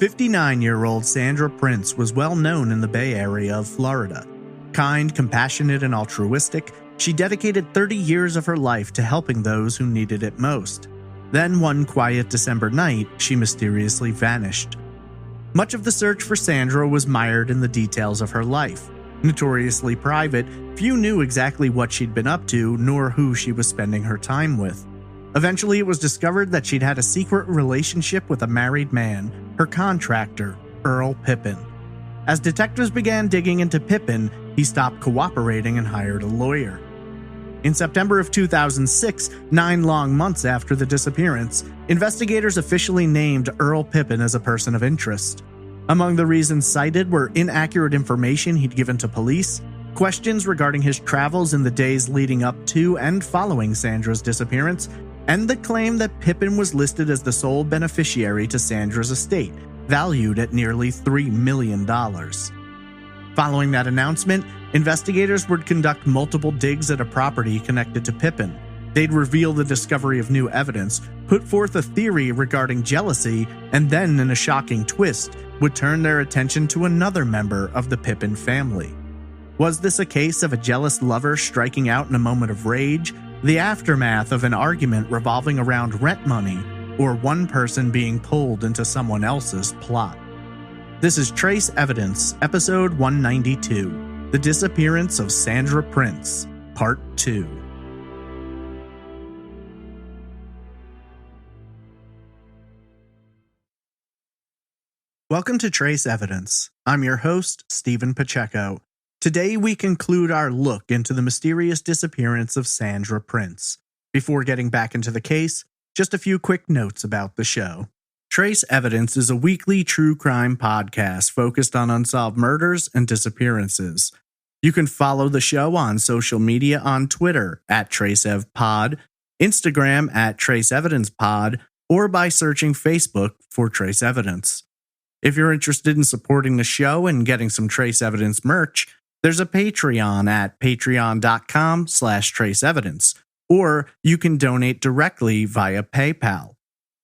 59-year-old Sandra Prince was well known in the Bay Area of Florida. Kind, compassionate, and altruistic, she dedicated 30 years of her life to helping those who needed it most. Then one quiet December night, she mysteriously vanished. Much of the search for Sandra was mired in the details of her life. Notoriously private, few knew exactly what she'd been up to nor who she was spending her time with. Eventually, it was discovered that she'd had a secret relationship with a married man, her contractor, Earl Pippin. As detectives began digging into Pippin, he stopped cooperating and hired a lawyer. In September of 2006, 9 long months after the disappearance, investigators officially named Earl Pippin as a person of interest. Among the reasons cited were inaccurate information he'd given to police, questions regarding his travels in the days leading up to and following Sandra's disappearance, and the claim that Pippin was listed as the sole beneficiary to Sandra's estate, valued at nearly $3 million. Following that announcement, investigators would conduct multiple digs at a property connected to Pippin. They'd reveal the discovery of new evidence, put forth a theory regarding jealousy, and then, in a shocking twist, would turn their attention to another member of the Pippin family. Was this a case of a jealous lover striking out in a moment of rage, the aftermath of an argument revolving around rent money, or one person being pulled into someone else's plot? This is Trace Evidence, Episode 192, The Disappearance of Sandra Prince, Part 2. Welcome to Trace Evidence. I'm your host, Stephen Pacheco. Today we conclude our look into the mysterious disappearance of Sandra Prince. Before getting back into the case, just a few quick notes about the show. Trace Evidence is a weekly true crime podcast focused on unsolved murders and disappearances. You can follow the show on social media on Twitter @TraceEvPod, Instagram @TraceEvidencePod, or by searching Facebook for Trace Evidence. If you're interested in supporting the show and getting some Trace Evidence merch, there's a Patreon at patreon.com/traceevidence, or you can donate directly via PayPal.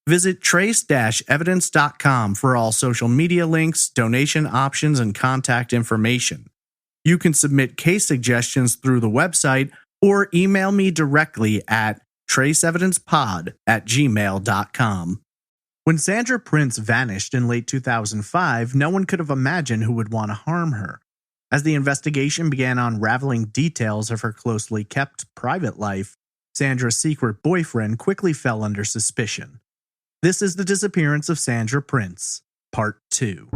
Visit trace-evidence.com for all social media links, donation options, and contact information. You can submit case suggestions through the website or email me directly at traceevidencepod@gmail.com. When Sandra Prince vanished in late 2005, no one could have imagined who would want to harm her. As the investigation began unraveling details of her closely kept private life, Sandra's secret boyfriend quickly fell under suspicion. This is The Disappearance of Sandra Prince, Part 2.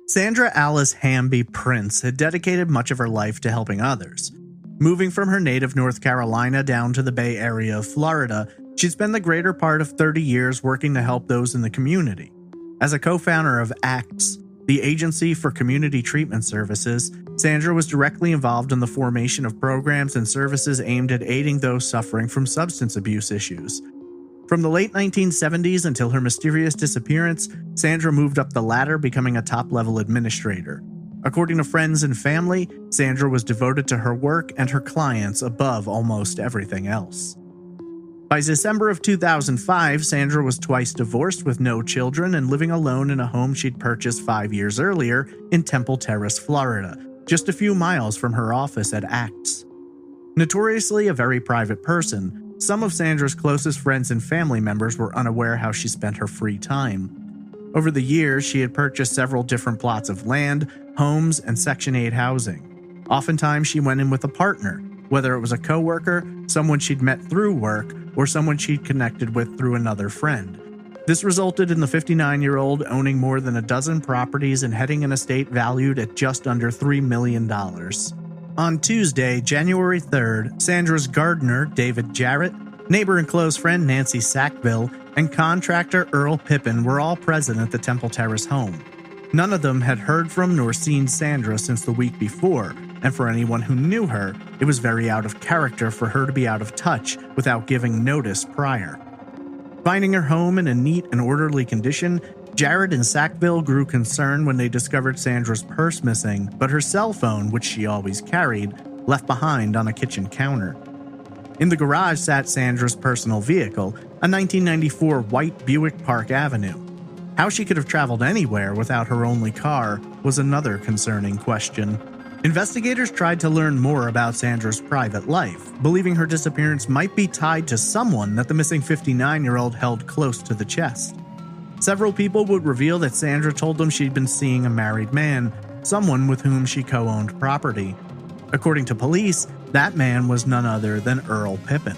Sandra Alice Hamby Prince had dedicated much of her life to helping others. Moving from her native North Carolina down to the Bay Area of Florida, she'd spent the greater part of 30 years working to help those in the community. As a co-founder of ACTS, the Agency for Community Treatment Services, Sandra was directly involved in the formation of programs and services aimed at aiding those suffering from substance abuse issues. From the late 1970s until her mysterious disappearance, Sandra moved up the ladder, becoming a top-level administrator. According to friends and family, Sandra was devoted to her work and her clients above almost everything else. By December of 2005, Sandra was twice divorced with no children and living alone in a home she'd purchased 5 years earlier in Temple Terrace, Florida, just a few miles from her office at ACTS. Notoriously a very private person, some of Sandra's closest friends and family members were unaware how she spent her free time. Over the years, she had purchased several different plots of land, homes, and Section 8 housing. Oftentimes, she went in with a partner, whether it was a coworker, someone she'd met through work, or someone she'd connected with through another friend. This resulted in the 59-year-old owning more than a dozen properties and heading an estate valued at just under $3 million. On Tuesday, January 3rd, Sandra's gardener, David Jarrett, neighbor and close friend Nancy Sackville, and contractor Earl Pippin were all present at the Temple Terrace home. None of them had heard from nor seen Sandra since the week before, and for anyone who knew her, it was very out of character for her to be out of touch without giving notice prior. Finding her home in a neat and orderly condition, Jared and Sackville grew concerned when they discovered Sandra's purse missing, but her cell phone, which she always carried, left behind on a kitchen counter. In the garage sat Sandra's personal vehicle, a 1994 white Buick Park Avenue. How she could have traveled anywhere without her only car was another concerning question. Investigators tried to learn more about Sandra's private life, believing her disappearance might be tied to someone that the missing 59-year-old held close to the chest. Several people would reveal that Sandra told them she'd been seeing a married man, someone with whom she co-owned property. According to police, that man was none other than Earl Pippin.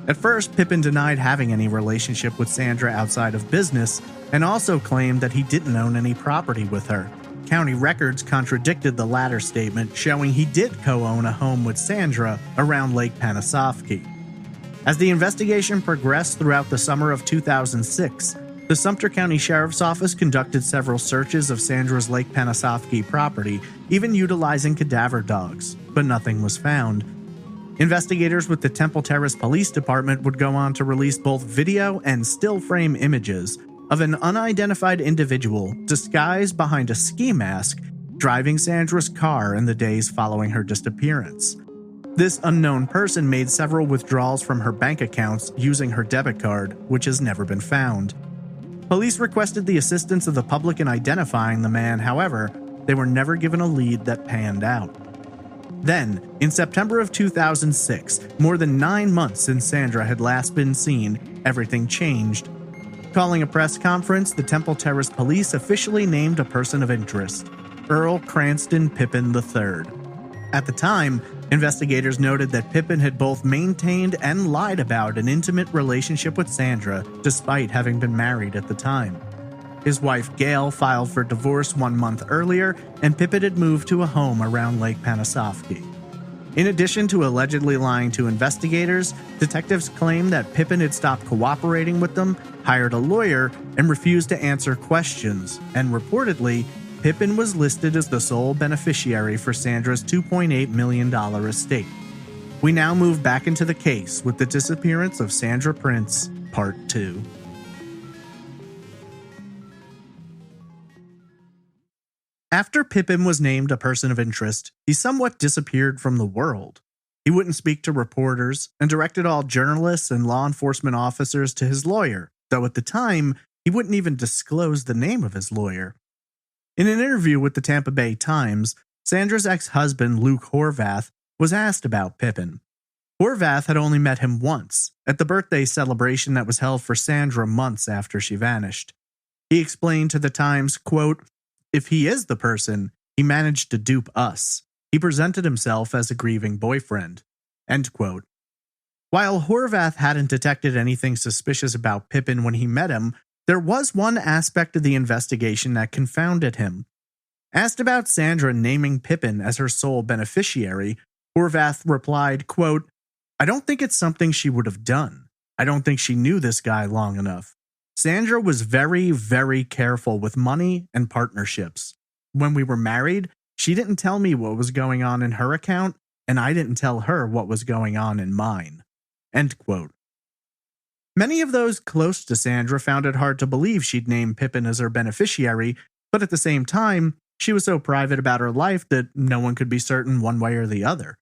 At first, Pippin denied having any relationship with Sandra outside of business, and also claimed that he didn't own any property with her. County records contradicted the latter statement, showing he did co-own a home with Sandra around Lake Panasoffkee. As the investigation progressed throughout the summer of 2006, the Sumter County Sheriff's Office conducted several searches of Sandra's Lake Panasoffkee property, even utilizing cadaver dogs, but nothing was found. Investigators with the Temple Terrace Police Department would go on to release both video and still frame images of an unidentified individual disguised behind a ski mask driving Sandra's car in the days following her disappearance. This unknown person made several withdrawals from her bank accounts using her debit card, which has never been found. Police requested the assistance of the public in identifying the man, however, they were never given a lead that panned out. Then, in September of 2006, more than 9 months since Sandra had last been seen, everything changed. Calling a press conference, the Temple Terrace Police officially named a person of interest, Earl Cranston Pippin III. At the time, investigators noted that Pippin had both maintained and lied about an intimate relationship with Sandra, despite having been married at the time. His wife Gail filed for divorce 1 month earlier, and Pippin had moved to a home around Lake Panasoffkee. In addition to allegedly lying to investigators, detectives claimed that Pippin had stopped cooperating with them, hired a lawyer, and refused to answer questions, and reportedly, Pippin was listed as the sole beneficiary for Sandra's $2.8 million estate. We now move back into the case with the disappearance of Sandra Prince, Part 2. After Pippin was named a person of interest, he somewhat disappeared from the world. He wouldn't speak to reporters and directed all journalists and law enforcement officers to his lawyer, though at the time, he wouldn't even disclose the name of his lawyer. In an interview with the Tampa Bay Times, Sandra's ex-husband, Luke Horvath, was asked about Pippin. Horvath had only met him once, at the birthday celebration that was held for Sandra months after she vanished. He explained to the Times, quote, "If he is the person, he managed to dupe us. He presented himself as a grieving boyfriend." End quote. While Horvath hadn't detected anything suspicious about Pippin when he met him, there was one aspect of the investigation that confounded him. Asked about Sandra naming Pippin as her sole beneficiary, Horvath replied, quote, "I don't think it's something she would have done. I don't think she knew this guy long enough. Sandra was very, very careful with money and partnerships. When we were married, she didn't tell me what was going on in her account, and I didn't tell her what was going on in mine." End quote. Many of those close to Sandra found it hard to believe she'd named Pippin as her beneficiary, but at the same time, she was so private about her life that no one could be certain one way or the other.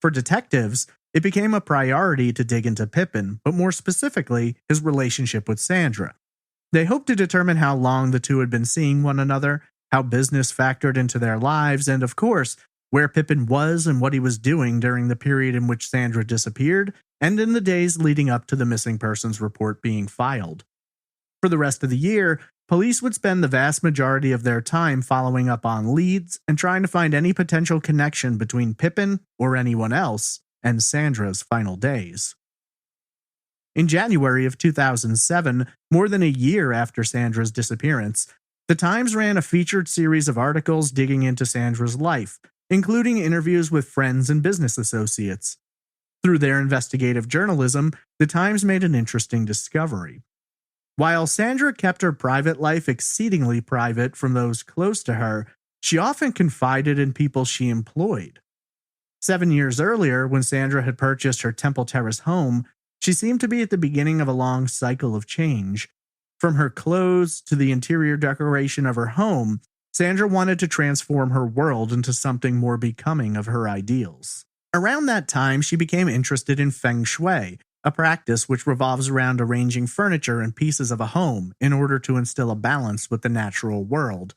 For detectives, it became a priority to dig into Pippin, but more specifically, his relationship with Sandra. They hoped to determine how long the two had been seeing one another, how business factored into their lives, and of course, where Pippin was and what he was doing during the period in which Sandra disappeared, and in the days leading up to the missing persons report being filed. For the rest of the year, police would spend the vast majority of their time following up on leads and trying to find any potential connection between Pippin, or anyone else, and Sandra's final days. In January of 2007, more than a year after Sandra's disappearance, the Times ran a featured series of articles digging into Sandra's life, including interviews with friends and business associates. Through their investigative journalism, the Times made an interesting discovery. While Sandra kept her private life exceedingly private from those close to her, she often confided in people she employed. 7 years earlier, when Sandra had purchased her Temple Terrace home, she seemed to be at the beginning of a long cycle of change. From her clothes to the interior decoration of her home, Sandra wanted to transform her world into something more becoming of her ideals. Around that time, she became interested in feng shui, a practice which revolves around arranging furniture and pieces of a home in order to instill a balance with the natural world.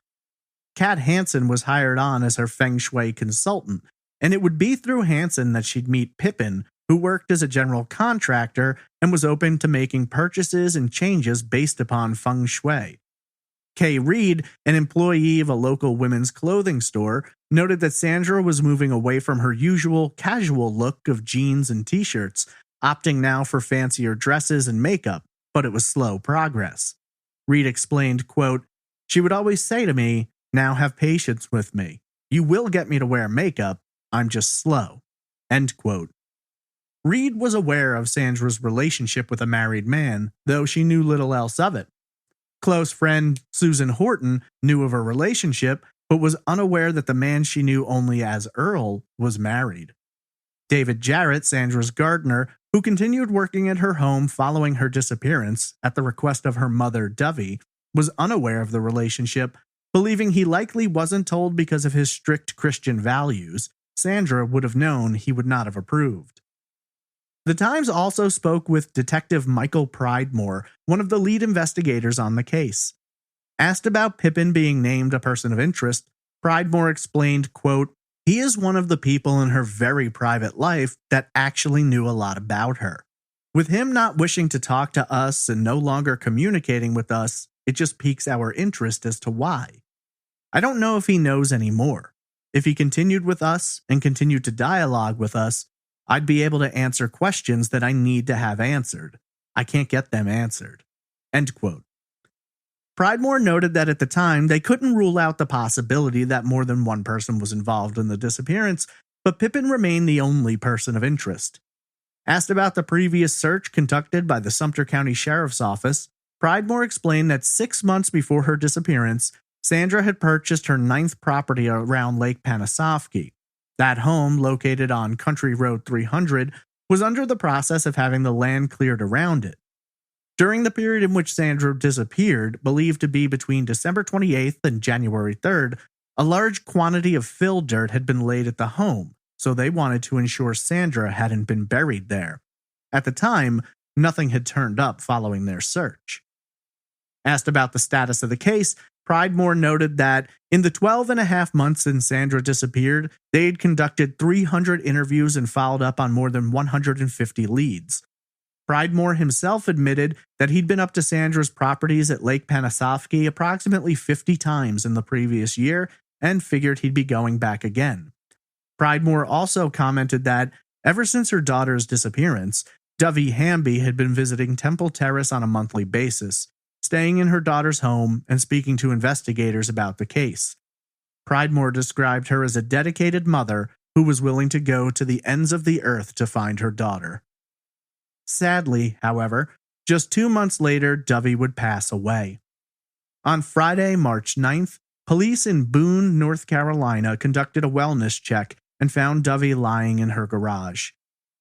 Kat Hansen was hired on as her feng shui consultant, and it would be through Hansen that she'd meet Pippin, who worked as a general contractor and was open to making purchases and changes based upon feng shui. Kay Reed, an employee of a local women's clothing store, noted that Sandra was moving away from her usual casual look of jeans and t-shirts, opting now for fancier dresses and makeup, but it was slow progress. Reed explained, quote, "She would always say to me, 'Now have patience with me. You will get me to wear makeup. I'm just slow.'" End quote. Reed was aware of Sandra's relationship with a married man, though she knew little else of it. Close friend Susan Horton knew of her relationship, but was unaware that the man she knew only as Earl was married. David Jarrett, Sandra's gardener, who continued working at her home following her disappearance at the request of her mother, Dovey, was unaware of the relationship, believing he likely wasn't told because of his strict Christian values. Sandra would have known he would not have approved. The Times also spoke with Detective Michael Pridemore, one of the lead investigators on the case. Asked about Pippin being named a person of interest, Pridemore explained, quote, "He is one of the people in her very private life that actually knew a lot about her. With him not wishing to talk to us and no longer communicating with us, it just piques our interest as to why. I don't know if he knows any more. If he continued with us and continued to dialogue with us, I'd be able to answer questions that I need to have answered. I can't get them answered." End quote. Pridemore noted that at the time, they couldn't rule out the possibility that more than one person was involved in the disappearance, but Pippin remained the only person of interest. Asked about the previous search conducted by the Sumter County Sheriff's Office, Pridemore explained that 6 months before her disappearance, Sandra had purchased her 9th property around Lake Panisofsky. That home, located on Country Road 300, was under the process of having the land cleared around it. During the period in which Sandra disappeared, believed to be between December 28th and January 3rd, a large quantity of fill dirt had been laid at the home, so they wanted to ensure Sandra hadn't been buried there. At the time, nothing had turned up following their search. Asked about the status of the case, Pridemore noted that in the 12 and a half months since Sandra disappeared, they had conducted 300 interviews and followed up on more than 150 leads. Pridemore himself admitted that he'd been up to Sandra's properties at Lake Panisofsky approximately 50 times in the previous year and figured he'd be going back again. Pridemore also commented that ever since her daughter's disappearance, Dovey Hamby had been visiting Temple Terrace on a monthly basis, staying in her daughter's home and speaking to investigators about the case. Pridemore described her as a dedicated mother who was willing to go to the ends of the earth to find her daughter. Sadly, however, just 2 months later, Dovey would pass away. On Friday, March 9th, police in Boone, North Carolina conducted a wellness check and found Dovey lying in her garage.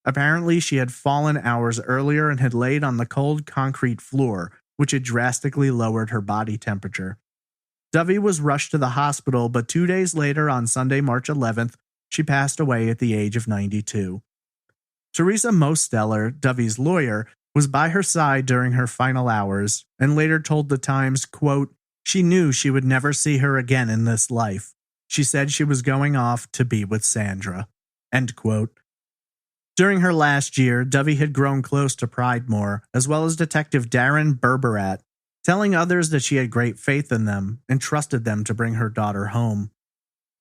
Apparently, she had fallen hours earlier and had laid on the cold concrete floor, which had drastically lowered her body temperature. Dovey was rushed to the hospital, but 2 days later, on Sunday, March 11th, she passed away at the age of 92. Teresa Mosteller, Dovey's lawyer, was by her side during her final hours and later told the Times, quote, "She knew she would never see her again in this life. She said she was going off to be with Sandra." End quote. During her last year, Dovey had grown close to Pridemore, as well as Detective Darren Berberat, telling others that she had great faith in them and trusted them to bring her daughter home.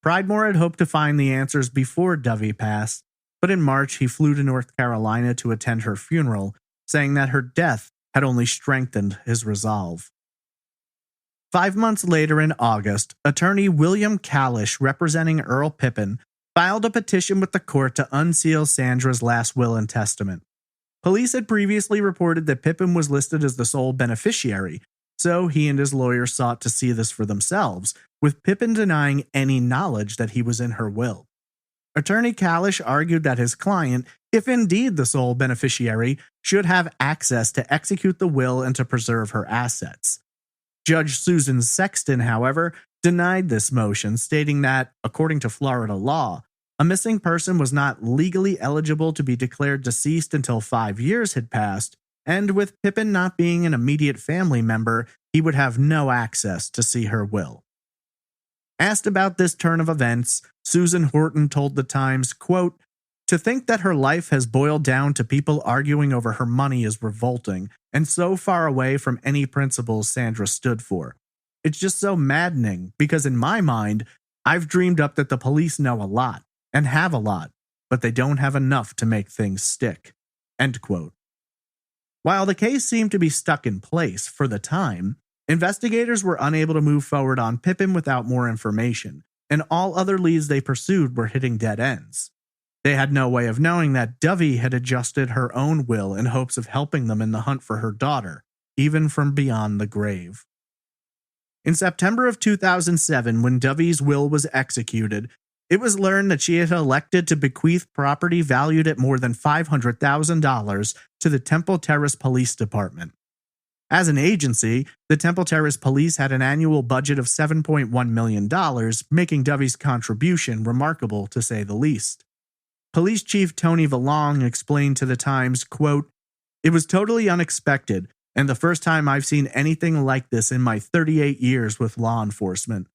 Pridemore had hoped to find the answers before Dovey passed, but in March he flew to North Carolina to attend her funeral, saying that her death had only strengthened his resolve. 5 months later in August, attorney William Kalish, representing Earl Pippin, filed a petition with the court to unseal Sandra's last will and testament. Police had previously reported that Pippin was listed as the sole beneficiary, so he and his lawyer sought to see this for themselves, with Pippin denying any knowledge that he was in her will. Attorney Kalish argued that his client, if indeed the sole beneficiary, should have access to execute the will and to preserve her assets. Judge Susan Sexton, however, denied this motion, stating that, according to Florida law, A missing person was not legally eligible to be declared deceased until 5 years had passed, and with Pippin not being an immediate family member, he would have no access to see her will. Asked about this turn of events, Susan Horton told the Times, quote, "To think that her life has boiled down to people arguing over her money is revolting, and so far away from any principles Sandra stood for. It's just so maddening, because in my mind, I've dreamed up that the police know a lot, and have a lot, but they don't have enough to make things stick." End quote. While the case seemed to be stuck in place for the time, investigators were unable to move forward on Pippin without more information, and all other leads they pursued were hitting dead ends. They had no way of knowing that Dovey had adjusted her own will in hopes of helping them in the hunt for her daughter, even from beyond the grave. In September of 2007, when Dovey's will was executed, it was learned that she had elected to bequeath property valued at more than $500,000 to the Temple Terrace Police Department. As an agency, the Temple Terrace Police had an annual budget of $7.1 million, making Dovey's contribution remarkable to say the least. Police Chief Tony Valong explained to the Times, quote, "It was totally unexpected, and the first time I've seen anything like this in my 38 years with law enforcement.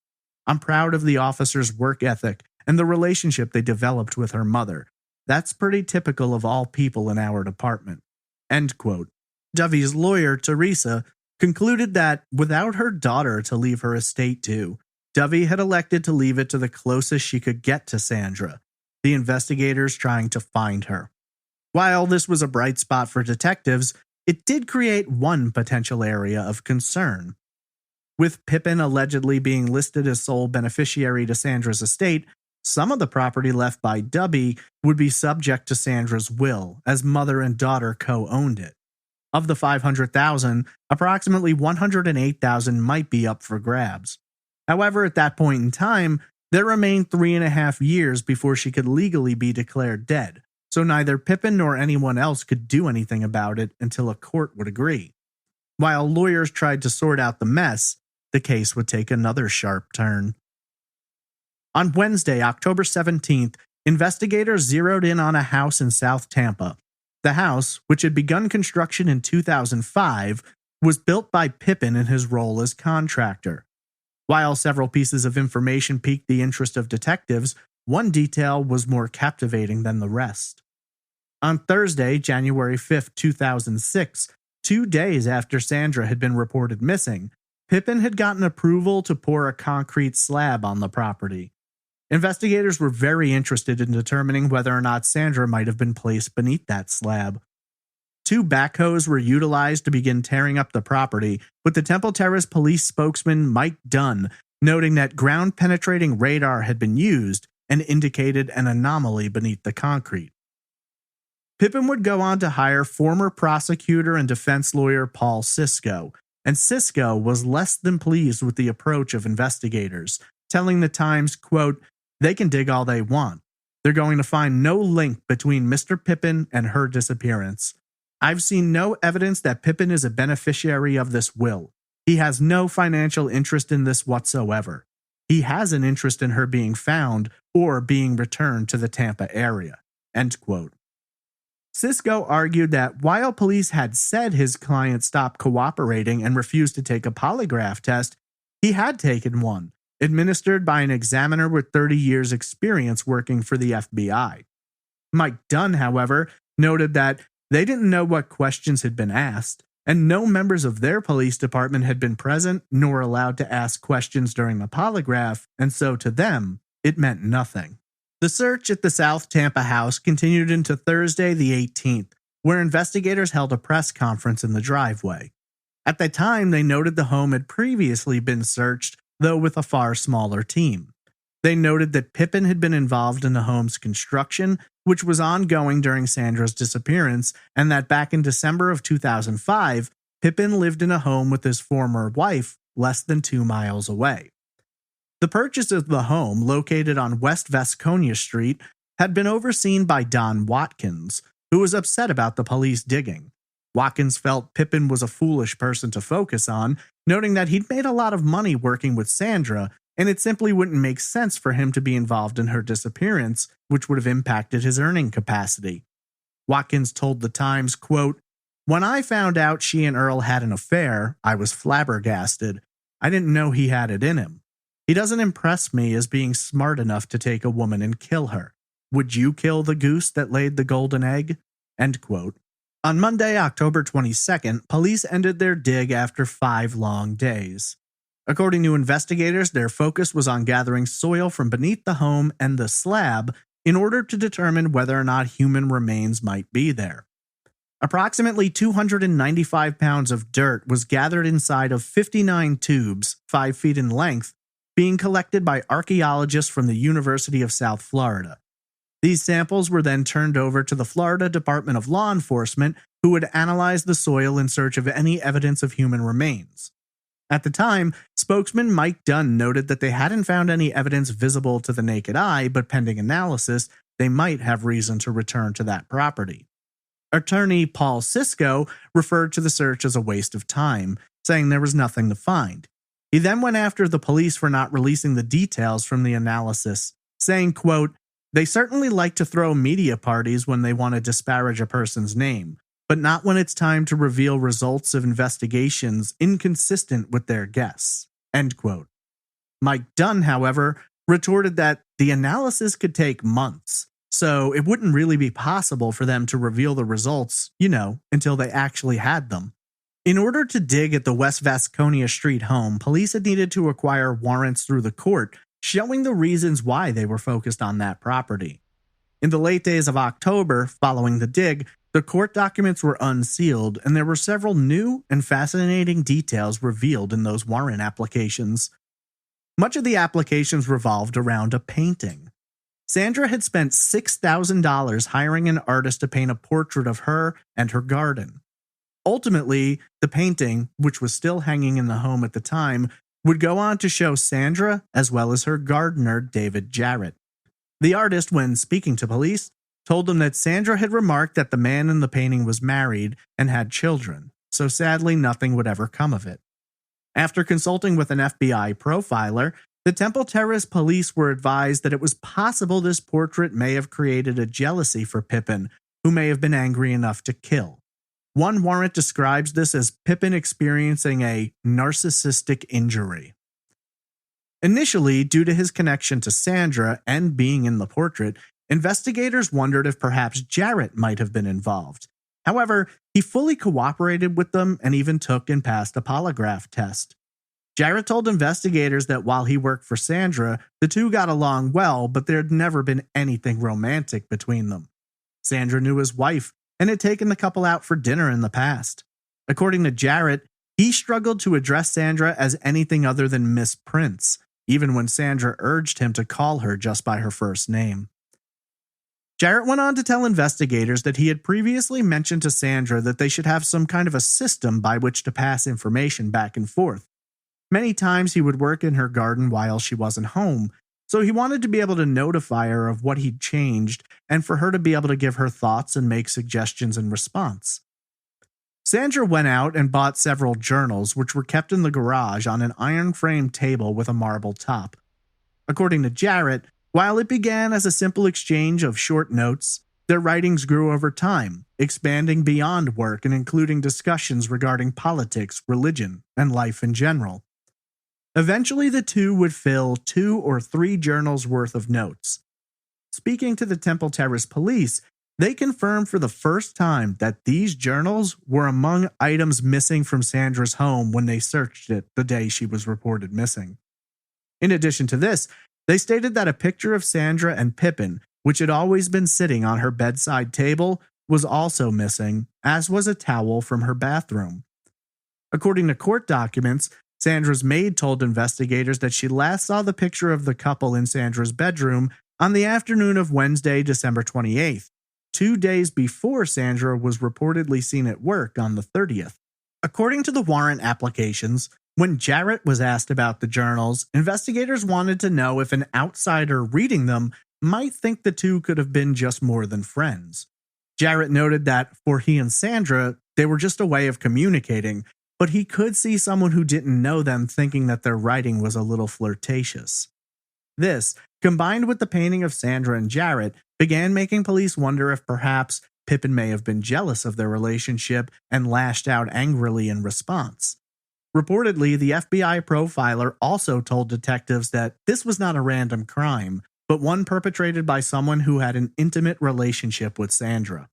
I'm proud of the officers' work ethic and the relationship they developed with her mother. That's pretty typical of all people in our department." End quote. Dovey's lawyer, Teresa, concluded that without her daughter to leave her estate to, Dovey had elected to leave it to the closest she could get to Sandra, the investigators trying to find her. While this was a bright spot for detectives, it did create one potential area of concern. With Pippin allegedly being listed as sole beneficiary to Sandra's estate, some of the property left by Dovey would be subject to Sandra's will, as mother and daughter co-owned it. Of the $500,000, approximately $108,000 might be up for grabs. However, at that point in time, there remained 3.5 years before she could legally be declared dead, so neither Pippin nor anyone else could do anything about it until a court would agree. While lawyers tried to sort out the mess, the case would take another sharp turn. On Wednesday, October 17th, investigators zeroed in on a house in South Tampa. The house, which had begun construction in 2005, was built by Pippin in his role as contractor. While several pieces of information piqued the interest of detectives, one detail was more captivating than the rest. On Thursday, January 5th, 2006, 2 days after Sandra had been reported missing, Pippin had gotten approval to pour a concrete slab on the property. Investigators were very interested in determining whether or not Sandra might have been placed beneath that slab. 2 backhoes were utilized to begin tearing up the property, with the Temple Terrace Police spokesman Mike Dunn noting that ground-penetrating radar had been used and indicated an anomaly beneath the concrete. Pippin would go on to hire former prosecutor and defense lawyer Paul Sisko, and Sisko was less than pleased with the approach of investigators, telling the Times, quote, "They can dig all they want. They're going to find no link between Mr. Pippin and her disappearance. I've seen no evidence that Pippin is a beneficiary of this will. He has no financial interest in this whatsoever. He has an interest in her being found or being returned to the Tampa area." End quote. Sisko argued that while police had said his client stopped cooperating and refused to take a polygraph test, he had taken one, administered by an examiner with 30 years' experience working for the FBI. Mike Dunn, however, noted that they didn't know what questions had been asked, and no members of their police department had been present nor allowed to ask questions during the polygraph, and so to them, it meant nothing. The search at the South Tampa house continued into Thursday the 18th, where investigators held a press conference in the driveway. At the time, they noted the home had previously been searched, though with a far smaller team. They noted that Pippin had been involved in the home's construction, which was ongoing during Sandra's disappearance, and that back in December of 2005, Pippin lived in a home with his former wife less than 2 miles away. The purchase of the home, located on West Vasconia Street, had been overseen by Don Watkins, who was upset about the police digging. Watkins felt Pippin was a foolish person to focus on, noting that he'd made a lot of money working with Sandra, and it simply wouldn't make sense for him to be involved in her disappearance, which would have impacted his earning capacity. Watkins told The Times, quote, "When I found out she and Earl had an affair, I was flabbergasted. I didn't know he had it in him. He doesn't impress me as being smart enough to take a woman and kill her. Would you kill the goose that laid the golden egg?" End quote. On Monday, October 22nd, police ended their dig after 5 long days. According to investigators, their focus was on gathering soil from beneath the home and the slab in order to determine whether or not human remains might be there. Approximately 295 pounds of dirt was gathered inside of 59 tubes, 5 feet in length, being collected by archaeologists from the University of South Florida. These samples were then turned over to the Florida Department of Law Enforcement, who would analyze the soil in search of any evidence of human remains. At the time, spokesman Mike Dunn noted that they hadn't found any evidence visible to the naked eye, but pending analysis, they might have reason to return to that property. Attorney Paul Sisko referred to the search as a waste of time, saying there was nothing to find. He then went after the police for not releasing the details from the analysis, saying, quote, "They certainly like to throw media parties when they want to disparage a person's name, but not when it's time to reveal results of investigations inconsistent with their guess." End quote. Mike Dunn, however, retorted that the analysis could take months, so it wouldn't really be possible for them to reveal the results, until they actually had them. In order to dig at the West Vasconia Street home, police had needed to acquire warrants through the court, showing the reasons why they were focused on that property. In the late days of October, following the dig, the court documents were unsealed, and there were several new and fascinating details revealed in those warrant applications. Much of the applications revolved around a painting. Sandra had spent $6,000 hiring an artist to paint a portrait of her and her garden. Ultimately, the painting, which was still hanging in the home at the time, would go on to show Sandra as well as her gardener, David Jarrett. The artist, when speaking to police, told them that Sandra had remarked that the man in the painting was married and had children, so sadly nothing would ever come of it. After consulting with an FBI profiler, the Temple Terrace Police were advised that it was possible this portrait may have created a jealousy for Pippin, who may have been angry enough to kill. One warrant describes this as Pippin experiencing a narcissistic injury. Initially, due to his connection to Sandra and being in the portrait, investigators wondered if perhaps Jarrett might have been involved. However, he fully cooperated with them and even took and passed a polygraph test. Jarrett told investigators that while he worked for Sandra, the two got along well, but there had never been anything romantic between them. Sandra knew his wife and had taken the couple out for dinner in the past. According to Jarrett, he struggled to address Sandra as anything other than Miss Prince, even when Sandra urged him to call her just by her first name. Jarrett went on to tell investigators that he had previously mentioned to Sandra that they should have some kind of a system by which to pass information back and forth. Many times he would work in her garden while she wasn't home, so he wanted to be able to notify her of what he'd changed and for her to be able to give her thoughts and make suggestions in response. Sandra went out and bought several journals, which were kept in the garage on an iron-framed table with a marble top. According to Jarrett, while it began as a simple exchange of short notes, their writings grew over time, expanding beyond work and including discussions regarding politics, religion, and life in general. Eventually, the two would fill 2 or 3 journals worth of notes. Speaking to the Temple Terrace Police, they confirmed for the first time that these journals were among items missing from Sandra's home when they searched it the day she was reported missing. In addition to this, they stated that a picture of Sandra and Pippin, which had always been sitting on her bedside table, was also missing, as was a towel from her bathroom. According to court documents, Sandra's maid told investigators that she last saw the picture of the couple in Sandra's bedroom on the afternoon of Wednesday, December 28th, 2 days before Sandra was reportedly seen at work on the 30th. According to the warrant applications, when Jarrett was asked about the journals, investigators wanted to know if an outsider reading them might think the two could have been just more than friends. Jarrett noted that for he and Sandra, they were just a way of communicating, but he could see someone who didn't know them thinking that their writing was a little flirtatious. This, combined with the painting of Sandra and Jarrett, began making police wonder if perhaps Pippin may have been jealous of their relationship and lashed out angrily in response. Reportedly, the FBI profiler also told detectives that this was not a random crime, but one perpetrated by someone who had an intimate relationship with Sandra.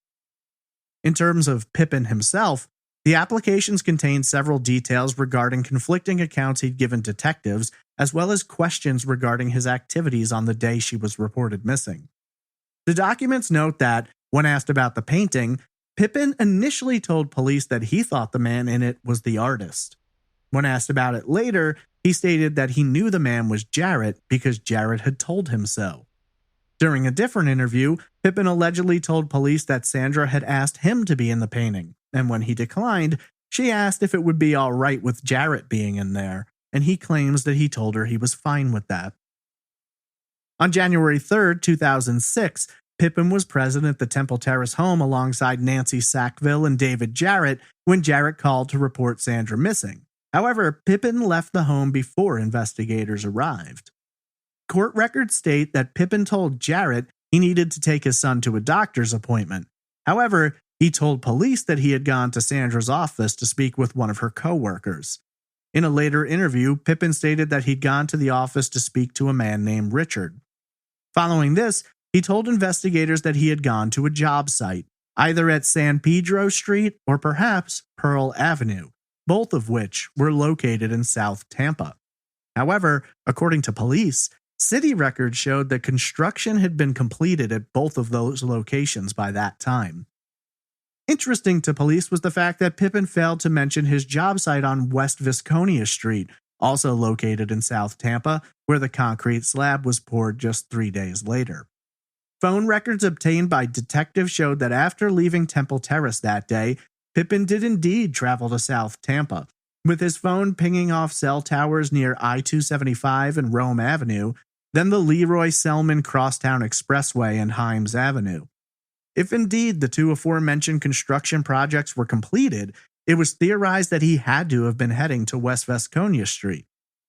In terms of Pippin himself, the applications contained several details regarding conflicting accounts he'd given detectives, as well as questions regarding his activities on the day she was reported missing. The documents note that, when asked about the painting, Pippin initially told police that he thought the man in it was the artist. When asked about it later, he stated that he knew the man was Jarrett because Jarrett had told him so. During a different interview, Pippin allegedly told police that Sandra had asked him to be in the painting, and when he declined, she asked if it would be all right with Jarrett being in there, and he claims that he told her he was fine with that. On January 3, 2006, Pippin was present at the Temple Terrace home alongside Nancy Sackville and David Jarrett when Jarrett called to report Sandra missing. However, Pippin left the home before investigators arrived. Court records state that Pippin told Jarrett he needed to take his son to a doctor's appointment. However, he told police that he had gone to Sandra's office to speak with one of her co-workers. In a later interview, Pippin stated that he'd gone to the office to speak to a man named Richard. Following this, he told investigators that he had gone to a job site, either at San Pedro Street or perhaps Pearl Avenue, both of which were located in South Tampa. However, according to police, city records showed that construction had been completed at both of those locations by that time. Interesting to police was the fact that Pippin failed to mention his job site on West Visconia Street, also located in South Tampa, where the concrete slab was poured just 3 days later. Phone records obtained by detectives showed that after leaving Temple Terrace that day, Pippin did indeed travel to South Tampa, with his phone pinging off cell towers near I-275 and Rome Avenue, then the Leroy Selman Crosstown Expressway and Himes Avenue. If indeed the two aforementioned construction projects were completed, it was theorized that he had to have been heading to West Vasconia Street.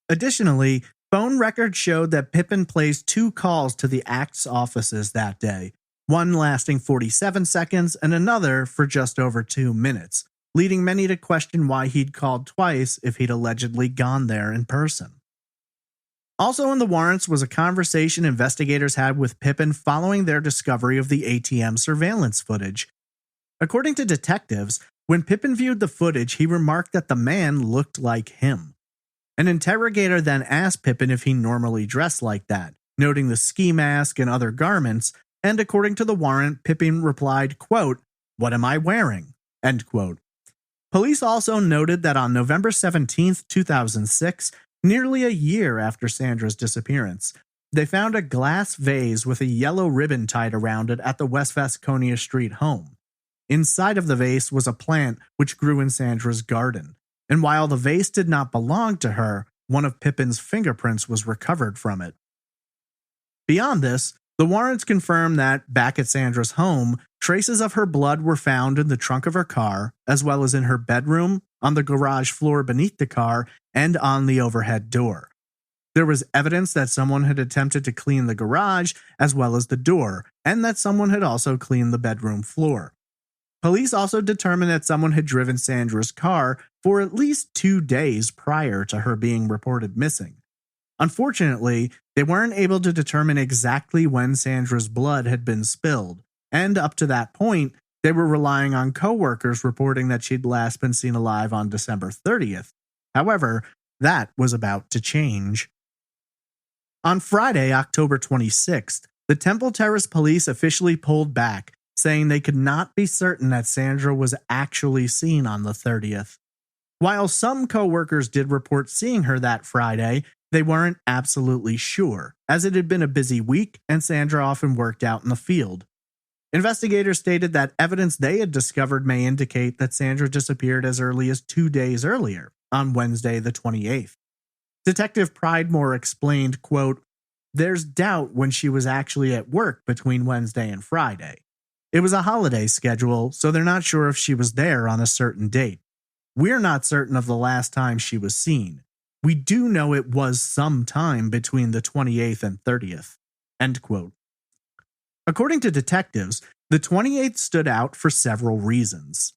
Additionally, phone records showed that Pippin placed 2 calls to the ACT's offices that day, one lasting 47 seconds and another for just over 2 minutes, leading many to question why he'd called twice if he'd allegedly gone there in person. Also in the warrants was a conversation investigators had with Pippin following their discovery of the ATM surveillance footage. According to detectives, when Pippin viewed the footage, he remarked that the man looked like him. An interrogator then asked Pippin if he normally dressed like that, noting the ski mask and other garments, and according to the warrant, Pippin replied, quote, "What am I wearing?" End quote. Police also noted that on November 17, 2006, nearly a year after Sandra's disappearance, they found a glass vase with a yellow ribbon tied around it at the West Vasconia Street home. Inside of the vase was a plant which grew in Sandra's garden, and while the vase did not belong to her, one of Pippin's fingerprints was recovered from it. Beyond this, the warrants confirmed that, back at Sandra's home, traces of her blood were found in the trunk of her car, as well as in her bedroom, on the garage floor beneath the car, and on the overhead door. There was evidence that someone had attempted to clean the garage, as well as the door, and that someone had also cleaned the bedroom floor. Police also determined that someone had driven Sandra's car for at least 2 days prior to her being reported missing. Unfortunately, they weren't able to determine exactly when Sandra's blood had been spilled, and up to that point, they were relying on co-workers reporting that she'd last been seen alive on December 30th. However, that was about to change. On Friday, October 26th, the Temple Terrace Police officially pulled back, saying they could not be certain that Sandra was actually seen on the 30th. While some co-workers did report seeing her that Friday, they weren't absolutely sure, as it had been a busy week and Sandra often worked out in the field. Investigators stated that evidence they had discovered may indicate that Sandra disappeared as early as 2 days earlier, on Wednesday the 28th. Detective Pridemore explained, quote, "There's doubt when she was actually at work between Wednesday and Friday. It was a holiday schedule, so they're not sure if she was there on a certain date. We're not certain of the last time she was seen. We do know it was some time between the 28th and 30th. End quote. According to detectives, the 28th stood out for several reasons.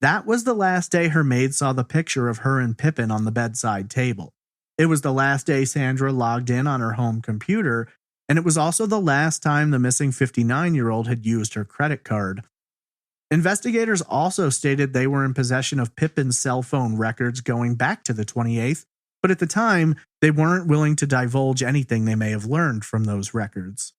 That was the last day her maid saw the picture of her and Pippin on the bedside table. It was the last day Sandra logged in on her home computer, and it was also the last time the missing 59-year-old had used her credit card. Investigators also stated they were in possession of Pippin's cell phone records going back to the 28th, but at the time, they weren't willing to divulge anything they may have learned from those records.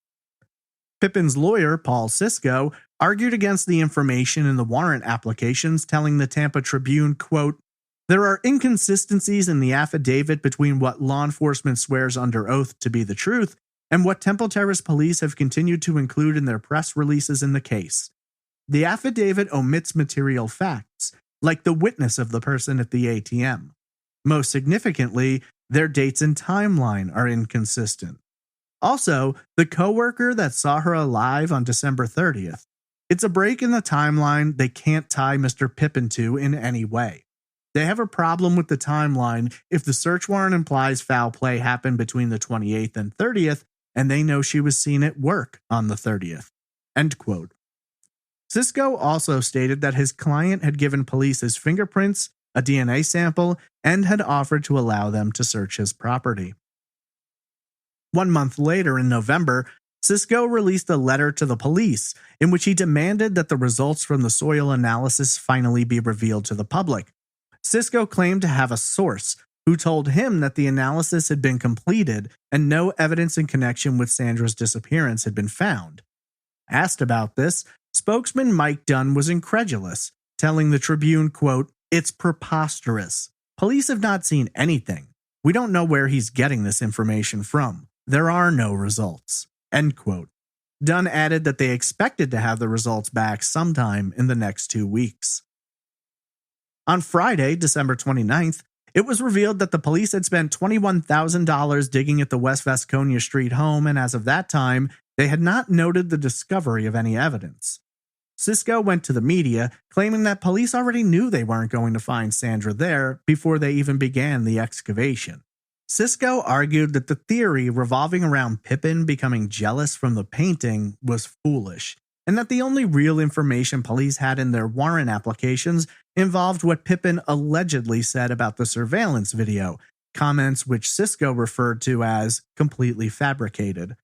Pippin's lawyer, Paul Sisko, argued against the information in the warrant applications, telling the Tampa Tribune, quote, "There are inconsistencies in the affidavit between what law enforcement swears under oath to be the truth and what Temple Terrace Police have continued to include in their press releases in the case. The affidavit omits material facts, like the witness of the person at the ATM. Most significantly, their dates and timeline are inconsistent. Also, the coworker that saw her alive on December 30th. It's a break in the timeline they can't tie Mr. Pippin to in any way. They have a problem with the timeline if the search warrant implies foul play happened between the 28th and 30th, and they know she was seen at work on the 30th. End quote. Sisko also stated that his client had given police his fingerprints, a DNA sample, and had offered to allow them to search his property. 1 month later, in November, Sisko released a letter to the police in which he demanded that the results from the soil analysis finally be revealed to the public. Sisko claimed to have a source who told him that the analysis had been completed and no evidence in connection with Sandra's disappearance had been found. Asked about this, spokesman Mike Dunn was incredulous, telling the Tribune, quote, "It's preposterous. Police have not seen anything. We don't know where he's getting this information from. There are no results." End quote. Dunn added that they expected to have the results back sometime in the next 2 weeks. On Friday, December 29th, it was revealed that the police had spent $21,000 digging at the West Vasconia Street home, and as of that time, they had not noted the discovery of any evidence. Sisko went to the media, claiming that police already knew they weren't going to find Sandra there before they even began the excavation. Sisko argued that the theory revolving around Pippin becoming jealous from the painting was foolish, and that the only real information police had in their warrant applications involved what Pippin allegedly said about the surveillance video, comments which Sisko referred to as completely fabricated.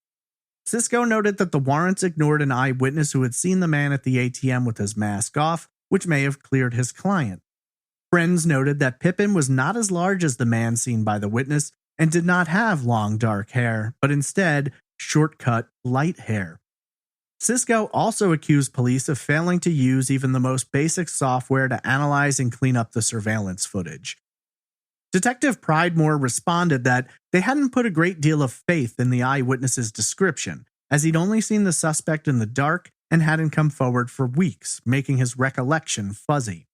Sisko noted that the warrants ignored an eyewitness who had seen the man at the ATM with his mask off, which may have cleared his client. Friends noted that Pippin was not as large as the man seen by the witness and did not have long dark hair, but instead short-cut light hair. Sisko also accused police of failing to use even the most basic software to analyze and clean up the surveillance footage. Detective Pridemore responded that they hadn't put a great deal of faith in the eyewitness's description, as he'd only seen the suspect in the dark and hadn't come forward for weeks, making his recollection fuzzy.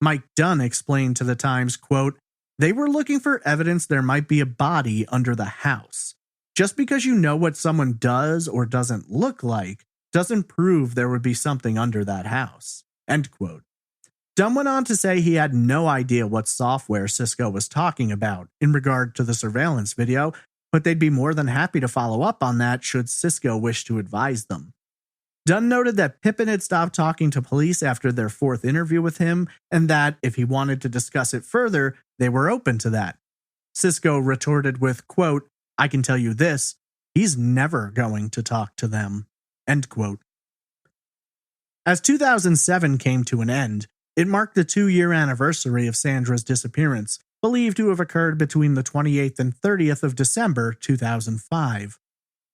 Mike Dunn explained to the Times, quote, "They were looking for evidence there might be a body under the house. Just because you know what someone does or doesn't look like doesn't prove there would be something under that house." End quote. Dunn went on to say he had no idea what software Sisko was talking about in regard to the surveillance video, but they'd be more than happy to follow up on that should Sisko wish to advise them. Dunn noted that Pippin had stopped talking to police after their 4th interview with him, and that if he wanted to discuss it further, they were open to that. Sisko retorted with, quote, "I can tell you this, he's never going to talk to them." End quote. As 2007 came to an end, it marked the 2-year anniversary of Sandra's disappearance, believed to have occurred between the 28th and 30th of December 2005.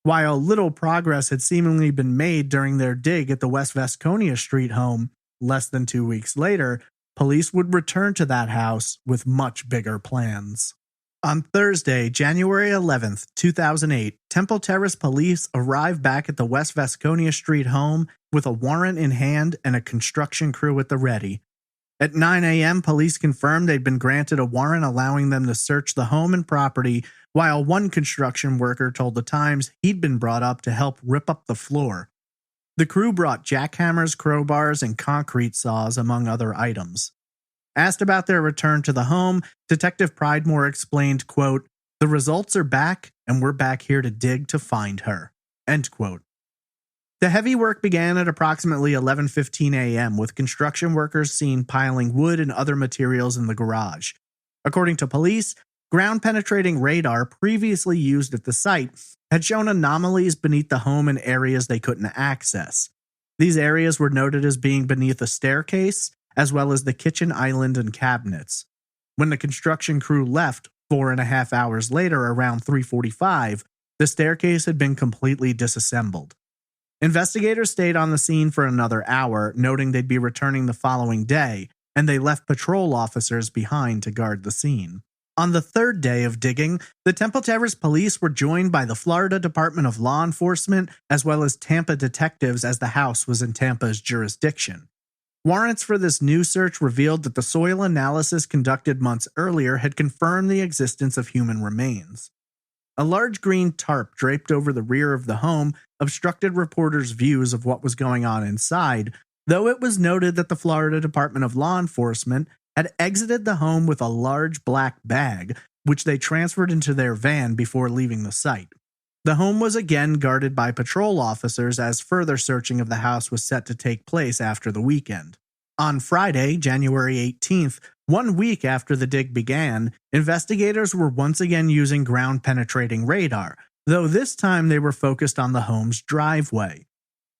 While little progress had seemingly been made during their dig at the West Vasconia Street home, less than 2 weeks later, police would return to that house with much bigger plans. On Thursday, January 11th, 2008, Temple Terrace Police arrived back at the West Vasconia Street home with a warrant in hand and a construction crew at the ready. At 9 a.m., police confirmed they'd been granted a warrant allowing them to search the home and property, while one construction worker told the Times he'd been brought up to help rip up the floor. The crew brought jackhammers, crowbars, and concrete saws, among other items. Asked about their return to the home, Detective Pridemore explained, quote, "The results are back, and we're back here to dig to find her." End quote. The heavy work began at approximately 11:15 a.m., with construction workers seen piling wood and other materials in the garage. According to police, ground-penetrating radar previously used at the site had shown anomalies beneath the home in areas they couldn't access. These areas were noted as being beneath a staircase, as well as the kitchen island and cabinets. When the construction crew left 4.5 hours later, around 3:45, the staircase had been completely disassembled. Investigators stayed on the scene for another hour, noting they'd be returning the following day, and they left patrol officers behind to guard the scene. On the third day of digging, the Temple Terrace Police were joined by the Florida Department of Law Enforcement as well as Tampa detectives, as the house was in Tampa's jurisdiction. Warrants for this new search revealed that the soil analysis conducted months earlier had confirmed the existence of human remains. A large green tarp draped over the rear of the home obstructed reporters' views of what was going on inside, though it was noted that the Florida Department of Law Enforcement had exited the home with a large black bag, which they transferred into their van before leaving the site. The home was again guarded by patrol officers, as further searching of the house was set to take place after the weekend. On Friday, January 18th, 1 week after the dig began, investigators were once again using ground-penetrating radar, though this time they were focused on the home's driveway.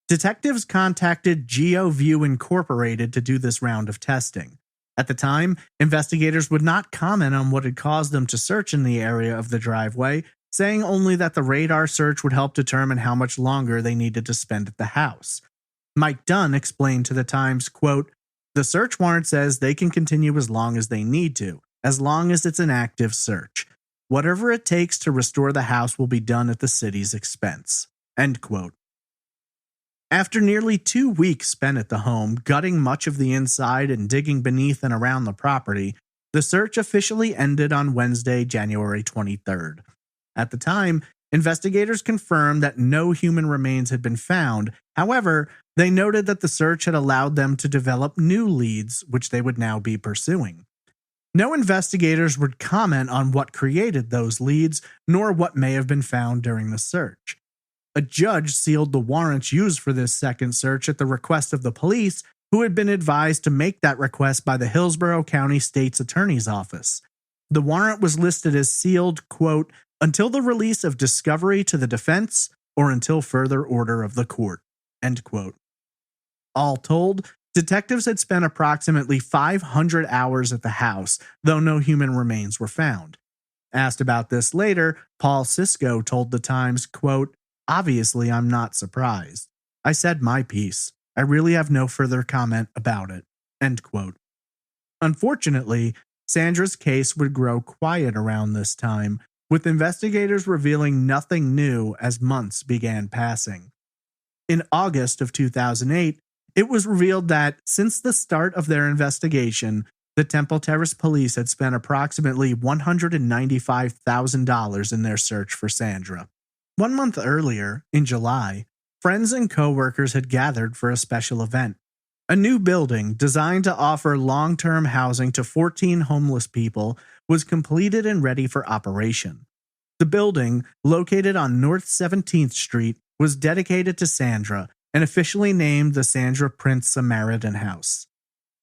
Detectives contacted GeoView Incorporated to do this round of testing. At the time, investigators would not comment on what had caused them to search in the area of the driveway, saying only that the radar search would help determine how much longer they needed to spend at the house. Mike Dunn explained to the Times, quote, "The search warrant says they can continue as long as they need to, as long as it's an active search. Whatever it takes to restore the house will be done at the city's expense." End quote. After nearly 2 weeks spent at the home, gutting much of the inside and digging beneath and around the property, the search officially ended on Wednesday, January 23rd. At the time, investigators confirmed that no human remains had been found. However, they noted that the search had allowed them to develop new leads, which they would now be pursuing. No investigators would comment on what created those leads, nor what may have been found during the search. A judge sealed the warrants used for this second search at the request of the police, who had been advised to make that request by the Hillsborough County State's Attorney's Office. The warrant was listed as sealed, quote, "until the release of discovery to the defense or until further order of the court," end quote. All told, detectives had spent approximately 500 hours at the house, though no human remains were found. Asked about this later, Paul Sisko told the Times, quote, "Obviously, I'm not surprised. I said my piece. I really have no further comment about it." End quote. Unfortunately, Sandra's case would grow quiet around this time, with investigators revealing nothing new as months began passing. In August of 2008, it was revealed that, since the start of their investigation, the Temple Terrace Police had spent approximately $195,000 in their search for Sandra. 1 month earlier, in July, friends and coworkers had gathered for a special event. A new building designed to offer long-term housing to 14 homeless people was completed and ready for operation. The building, located on North 17th Street, was dedicated to Sandra and officially named the Sandra Prince Samaritan House.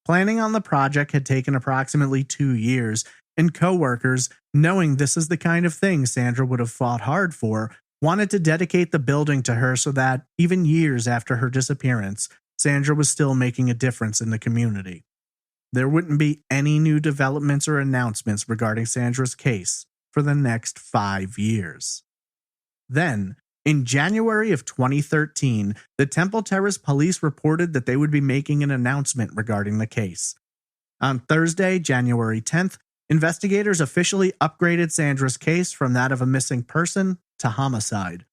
Planning on the project had taken approximately 2 years, and coworkers, knowing this is the kind of thing Sandra would have fought hard for, wanted to dedicate the building to her so that, even years after her disappearance, Sandra was still making a difference in the community. There wouldn't be any new developments or announcements regarding Sandra's case for the next 5 years. Then, in January of 2013, the Temple Terrace Police reported that they would be making an announcement regarding the case. On Thursday, January 10th, investigators officially upgraded Sandra's case from that of a missing person to homicide.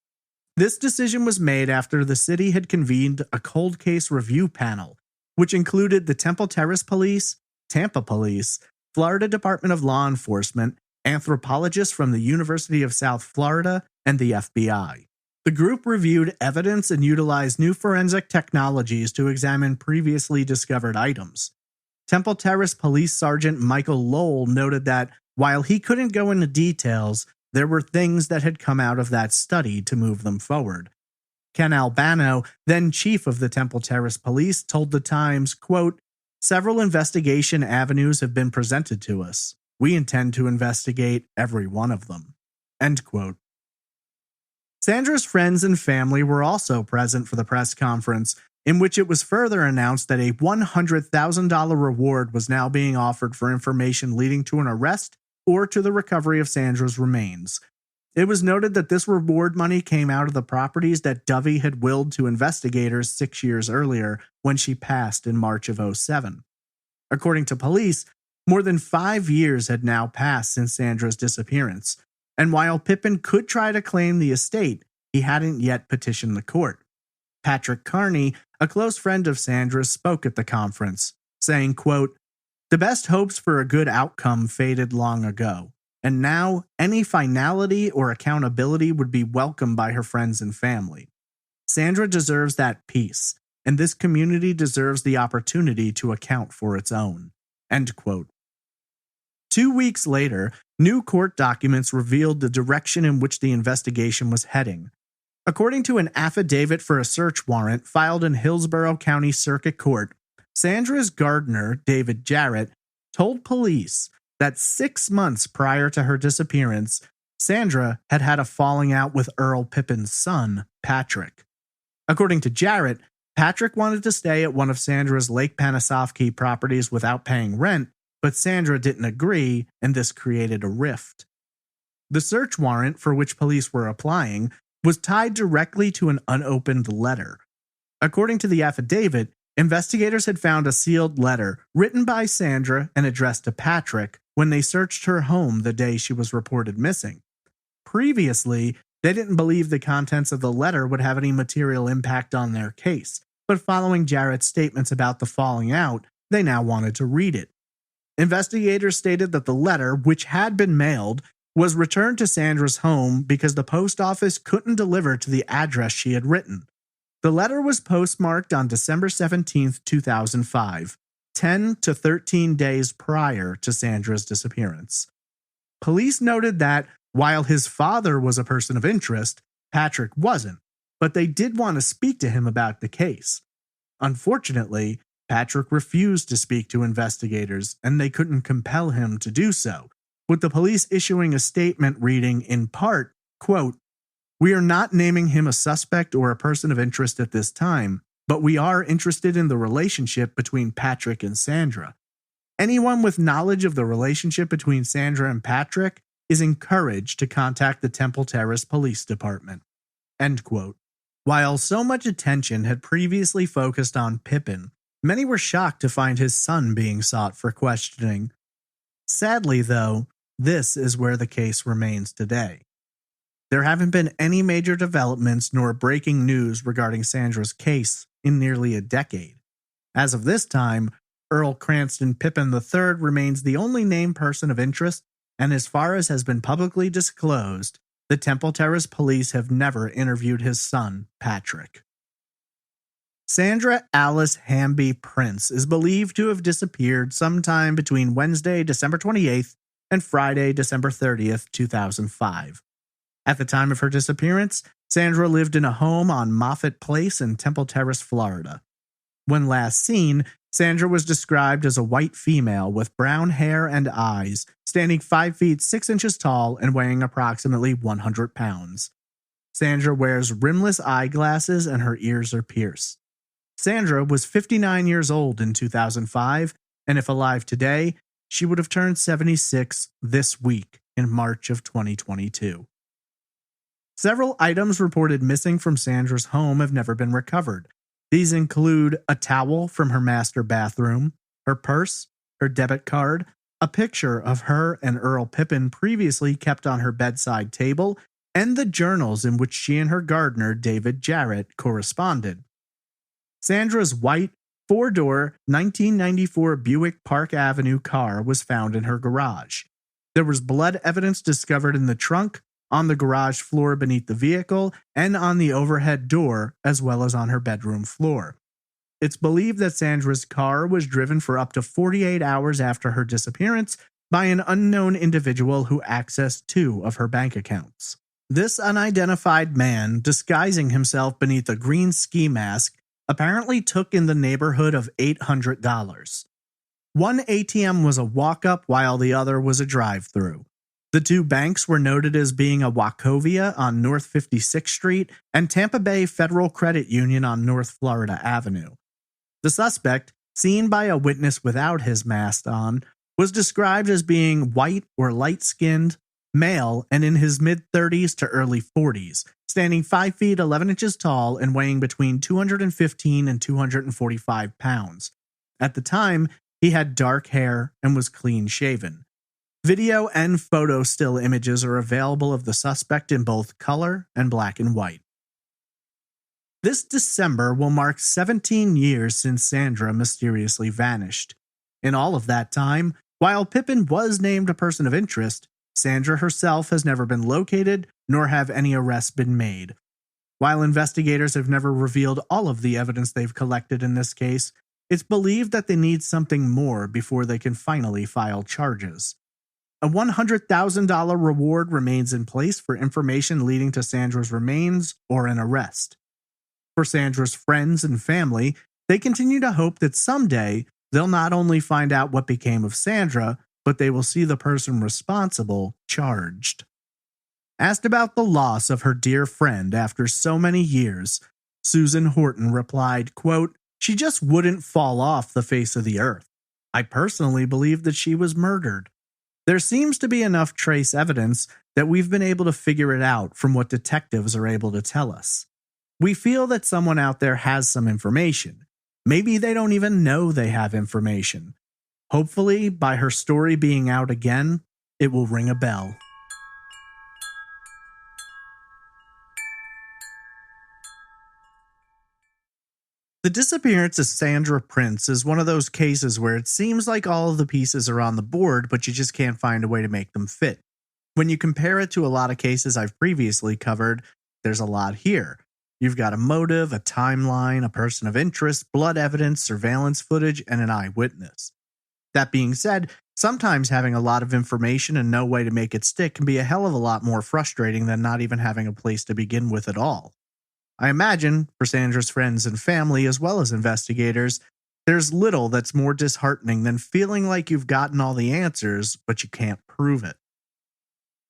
This decision was made after the city had convened a cold case review panel, which included the Temple Terrace Police, Tampa Police, Florida Department of Law Enforcement, anthropologists from the University of South Florida, and the FBI. The group reviewed evidence and utilized new forensic technologies to examine previously discovered items. Temple Terrace Police Sergeant Michael Lowell noted that while he couldn't go into details, there were things that had come out of that study to move them forward. Ken Albano, then chief of the Temple Terrace Police, told The Times, quote, "Several investigation avenues have been presented to us. We intend to investigate every one of them." End quote. Sandra's friends and family were also present for the press conference, in which it was further announced that a $100,000 reward was now being offered for information leading to an arrest or to the recovery of Sandra's remains. It was noted that this reward money came out of the properties that Dovey had willed to investigators 6 years earlier when she passed in March of 2007. According to police, more than 5 years had now passed since Sandra's disappearance, and while Pippin could try to claim the estate, he hadn't yet petitioned the court. Patrick Carney, a close friend of Sandra's, spoke at the conference, saying, quote, "The best hopes for a good outcome faded long ago, and now any finality or accountability would be welcomed by her friends and family. Sandra deserves that peace, and this community deserves the opportunity to account for its own." End quote. 2 weeks later, new court documents revealed the direction in which the investigation was heading. According to an affidavit for a search warrant filed in Hillsborough County Circuit Court, Sandra's gardener, David Jarrett, told police that 6 months prior to her disappearance, Sandra had had a falling out with Earl Pippin's son, Patrick. According to Jarrett, Patrick wanted to stay at one of Sandra's Lake Panisofsky properties without paying rent, but Sandra didn't agree, and this created a rift. The search warrant for which police were applying was tied directly to an unopened letter. According to the affidavit, investigators had found a sealed letter written by Sandra and addressed to Patrick when they searched her home the day she was reported missing. Previously, they didn't believe the contents of the letter would have any material impact on their case, but following Jarrett's statements about the falling out, they now wanted to read it. Investigators stated that the letter, which had been mailed, was returned to Sandra's home because the post office couldn't deliver to the address she had written. The letter was postmarked on December 17, 2005, 10 to 13 days prior to Sandra's disappearance. Police noted that, while his father was a person of interest, Patrick wasn't, but they did want to speak to him about the case. Unfortunately, Patrick refused to speak to investigators, and they couldn't compel him to do so, with the police issuing a statement reading, in part, quote, "We are not naming him a suspect or a person of interest at this time, but we are interested in the relationship between Patrick and Sandra. Anyone with knowledge of the relationship between Sandra and Patrick is encouraged to contact the Temple Terrace Police Department." End quote. While so much attention had previously focused on Pippin, many were shocked to find his son being sought for questioning. Sadly, though, this is where the case remains today. There haven't been any major developments nor breaking news regarding Sandra's case in nearly a decade. As of this time, Earl Cranston Pippin III remains the only named person of interest, and as far as has been publicly disclosed, the Temple Terrace Police have never interviewed his son, Patrick. Sandra Alice Hamby Prince is believed to have disappeared sometime between Wednesday, December 28th and Friday, December 30th, 2005. At the time of her disappearance, Sandra lived in a home on Moffett Place in Temple Terrace, Florida. When last seen, Sandra was described as a white female with brown hair and eyes, standing 5 feet 6 inches tall and weighing approximately 100 pounds. Sandra wears rimless eyeglasses and her ears are pierced. Sandra was 59 years old in 2005, and if alive today, she would have turned 76 this week in March of 2022. Several items reported missing from Sandra's home have never been recovered. These include a towel from her master bathroom, her purse, her debit card, a picture of her and Earl Pippin previously kept on her bedside table, and the journals in which she and her gardener, David Jarrett, corresponded. Sandra's white, 4-door, 1994 Buick Park Avenue car was found in her garage. There was blood evidence discovered in the trunk, on the garage floor beneath the vehicle, and on the overhead door, as well as on her bedroom floor. It's believed that Sandra's car was driven for up to 48 hours after her disappearance by an unknown individual who accessed two of her bank accounts. This unidentified man, disguising himself beneath a green ski mask, apparently took in the neighborhood of $800. One ATM was a walk-up while the other was a drive-through. The two banks were noted as being a Wachovia on North 56th Street and Tampa Bay Federal Credit Union on North Florida Avenue. The suspect, seen by a witness without his mask on, was described as being white or light-skinned, male, and in his mid-30s to early 40s, standing 5 feet 11 inches tall and weighing between 215 and 245 pounds. At the time, he had dark hair and was clean-shaven. Video and photo still images are available of the suspect in both color and black and white. This December will mark 17 years since Sandra mysteriously vanished. In all of that time, while Pippin was named a person of interest, Sandra herself has never been located, nor have any arrests been made. While investigators have never revealed all of the evidence they've collected in this case, it's believed that they need something more before they can finally file charges. A $100,000 reward remains in place for information leading to Sandra's remains or an arrest. For Sandra's friends and family, they continue to hope that someday they'll not only find out what became of Sandra, but they will see the person responsible charged. Asked about the loss of her dear friend after so many years, Susan Horton replied, quote, "She just wouldn't fall off the face of the earth. I personally believe that she was murdered. There seems to be enough trace evidence that we've been able to figure it out from what detectives are able to tell us. We feel that someone out there has some information. Maybe they don't even know they have information. Hopefully, by her story being out again, it will ring a bell." The disappearance of Sandra Prince is one of those cases where it seems like all of the pieces are on the board, but you just can't find a way to make them fit. When you compare it to a lot of cases I've previously covered, there's a lot here. You've got a motive, a timeline, a person of interest, blood evidence, surveillance footage, and an eyewitness. That being said, sometimes having a lot of information and no way to make it stick can be a hell of a lot more frustrating than not even having a place to begin with at all. I imagine, for Sandra's friends and family as well as investigators, there's little that's more disheartening than feeling like you've gotten all the answers, but you can't prove it.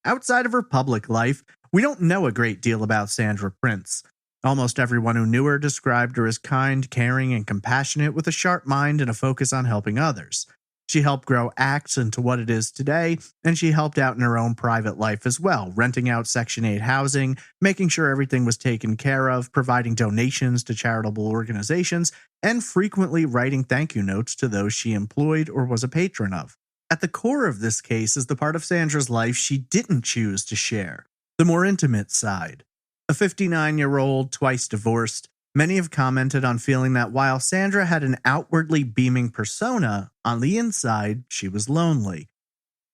Outside of her public life, we don't know a great deal about Sandra Prince. Almost everyone who knew her described her as kind, caring, and compassionate with a sharp mind and a focus on helping others. She helped grow Axe into what it is today, and she helped out in her own private life as well, renting out Section 8 housing, making sure everything was taken care of, providing donations to charitable organizations, and frequently writing thank you notes to those she employed or was a patron of. At the core of this case is the part of Sandra's life she didn't choose to share, the more intimate side. A 59-year-old, twice divorced, many have commented on feeling that while Sandra had an outwardly beaming persona, on the inside, she was lonely.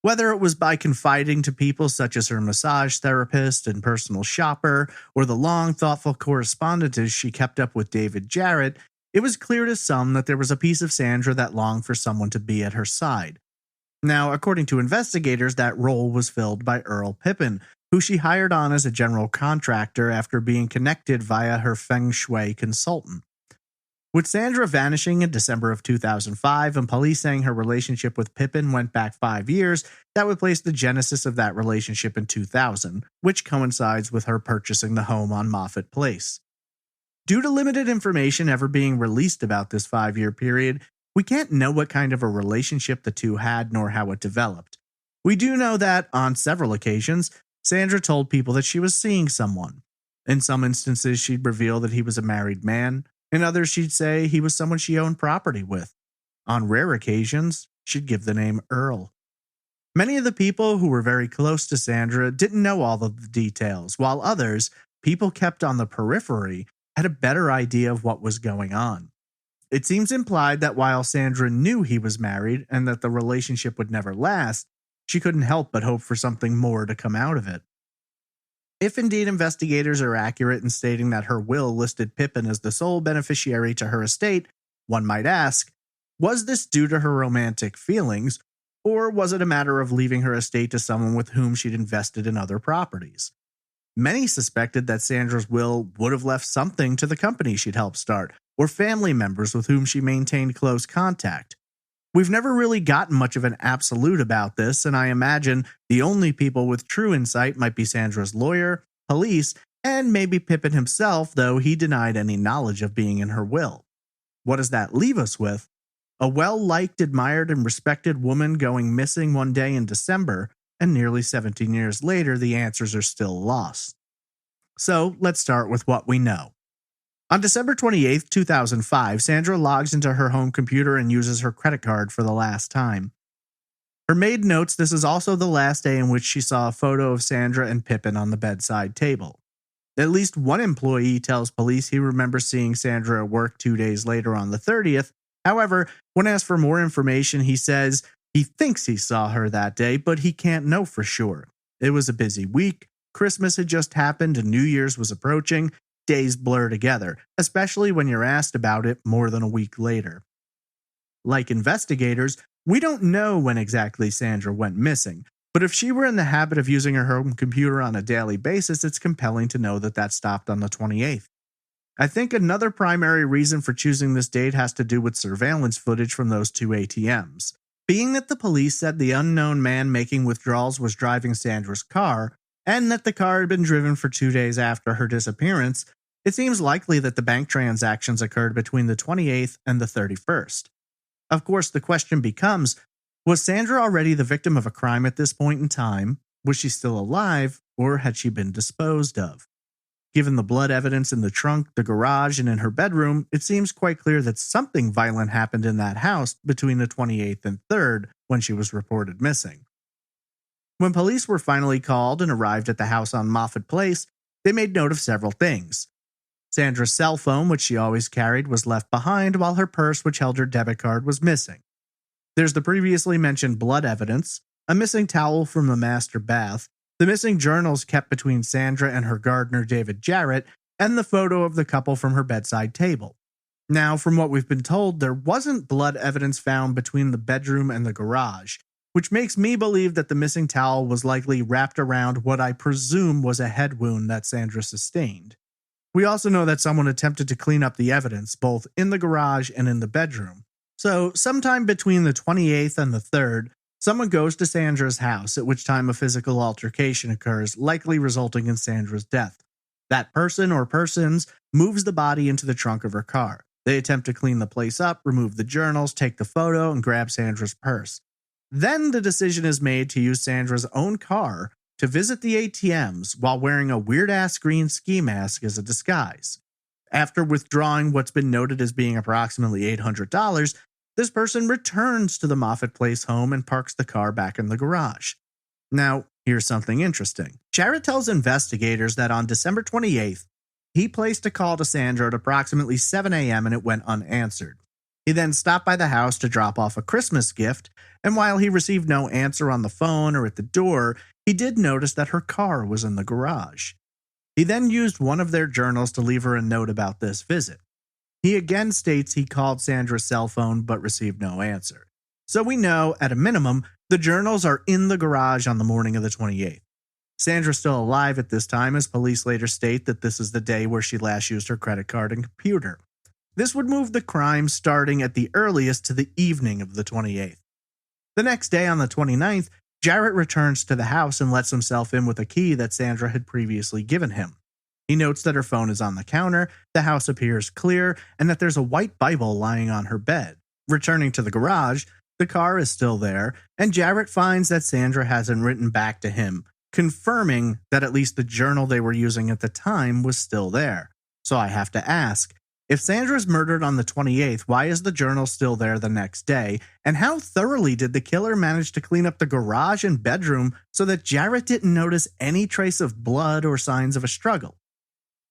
Whether it was by confiding to people such as her massage therapist and personal shopper, or the long, thoughtful correspondences she kept up with David Jarrett, it was clear to some that there was a piece of Sandra that longed for someone to be at her side. Now, according to investigators, that role was filled by Earl Pippin, who she hired on as a general contractor after being connected via her feng shui consultant. With Sandra vanishing in December of 2005 and police saying her relationship with Pippin went back 5 years, that would place the genesis of that relationship in 2000, which coincides with her purchasing the home on Moffett Place. Due to limited information ever being released about this 5-year period, we can't know what kind of a relationship the two had nor how it developed. We do know that, on several occasions, Sandra told people that she was seeing someone. In some instances, she'd reveal that he was a married man. In others, she'd say he was someone she owned property with. On rare occasions, she'd give the name Earl. Many of the people who were very close to Sandra didn't know all of the details, while others, people kept on the periphery, had a better idea of what was going on. It seems implied that while Sandra knew he was married and that the relationship would never last, she couldn't help but hope for something more to come out of it. If indeed investigators are accurate in stating that her will listed Pippin as the sole beneficiary to her estate, One might ask, was this due to her romantic feelings, or was it a matter of leaving her estate to someone with whom she'd invested in other properties? Many suspected that Sandra's will would have left something to the company she'd helped start, or family members with whom she maintained close contact. We've never really gotten much of an absolute about this, and I imagine the only people with true insight might be Sandra's lawyer, police, and maybe Pippin himself, though he denied any knowledge of being in her will. What does that leave us with? A well-liked, admired, and respected woman going missing one day in December, and nearly 17 years later, the answers are still lost. So, let's start with what we know. On December 28, 2005, Sandra logs into her home computer and uses her credit card for the last time. Her maid notes this is also the last day in which she saw a photo of Sandra and Pippin on the bedside table. At least one employee tells police he remembers seeing Sandra at work 2 days later on the 30th. However, when asked for more information, he says he thinks he saw her that day, but he can't know for sure. It was a busy week, Christmas had just happened and New Year's was approaching. Days blur together, especially when you're asked about it more than a week later. Like investigators, we don't know when exactly Sandra went missing, but if she were in the habit of using her home computer on a daily basis, it's compelling to know that that stopped on the 28th. I think another primary reason for choosing this date has to do with surveillance footage from those two ATMs. Being that the police said the unknown man making withdrawals was driving Sandra's car, and that the car had been driven for 2 days after her disappearance, it seems likely that the bank transactions occurred between the 28th and the 31st. Of course, the question becomes, was Sandra already the victim of a crime at this point in time? Was she still alive, or had she been disposed of? Given the blood evidence in the trunk, the garage, and in her bedroom, it seems quite clear that something violent happened in that house between the 28th and 3rd when she was reported missing. When police were finally called and arrived at the house on Moffett Place, they made note of several things. Sandra's cell phone, which she always carried, was left behind, while her purse, which held her debit card, was missing. There's the previously mentioned blood evidence, a missing towel from the master bath, the missing journals kept between Sandra and her gardener David Jarrett, and the photo of the couple from her bedside table. Now, from what we've been told, there wasn't blood evidence found between the bedroom and the garage, which makes me believe that the missing towel was likely wrapped around what I presume was a head wound that Sandra sustained. We also know that someone attempted to clean up the evidence, both in the garage and in the bedroom. So, sometime between the 28th and the 3rd, someone goes to Sandra's house, at which time a physical altercation occurs, likely resulting in Sandra's death. That person or persons moves the body into the trunk of her car. They attempt to clean the place up, remove the journals, take the photo, and grab Sandra's purse. Then the decision is made to use Sandra's own car to visit the ATMs while wearing a weird-ass green ski mask as a disguise. After withdrawing what's been noted as being approximately $800, this person returns to the Moffett Place home and parks the car back in the garage. Now, here's something interesting. Jarrett tells investigators that on December 28th, he placed a call to Sandra at approximately 7 a.m. and it went unanswered. He then stopped by the house to drop off a Christmas gift, and while he received no answer on the phone or at the door, he did notice that her car was in the garage. He then used one of their journals to leave her a note about this visit. He again states he called Sandra's cell phone but received no answer. So we know, at a minimum, the journals are in the garage on the morning of the 28th. Sandra's still alive at this time, as police later state that this is the day where she last used her credit card and computer. This would move the crime starting at the earliest to the evening of the 28th. The next day, on the 29th, Jarrett returns to the house and lets himself in with a key that Sandra had previously given him. He notes that her phone is on the counter, the house appears clear, and that there's a white Bible lying on her bed. Returning to the garage, the car is still there, and Jarrett finds that Sandra hasn't written back to him, confirming that at least the journal they were using at the time was still there. So I have to ask, if Sandra's murdered on the 28th, why is the journal still there the next day? And how thoroughly did the killer manage to clean up the garage and bedroom so that Jarrett didn't notice any trace of blood or signs of a struggle?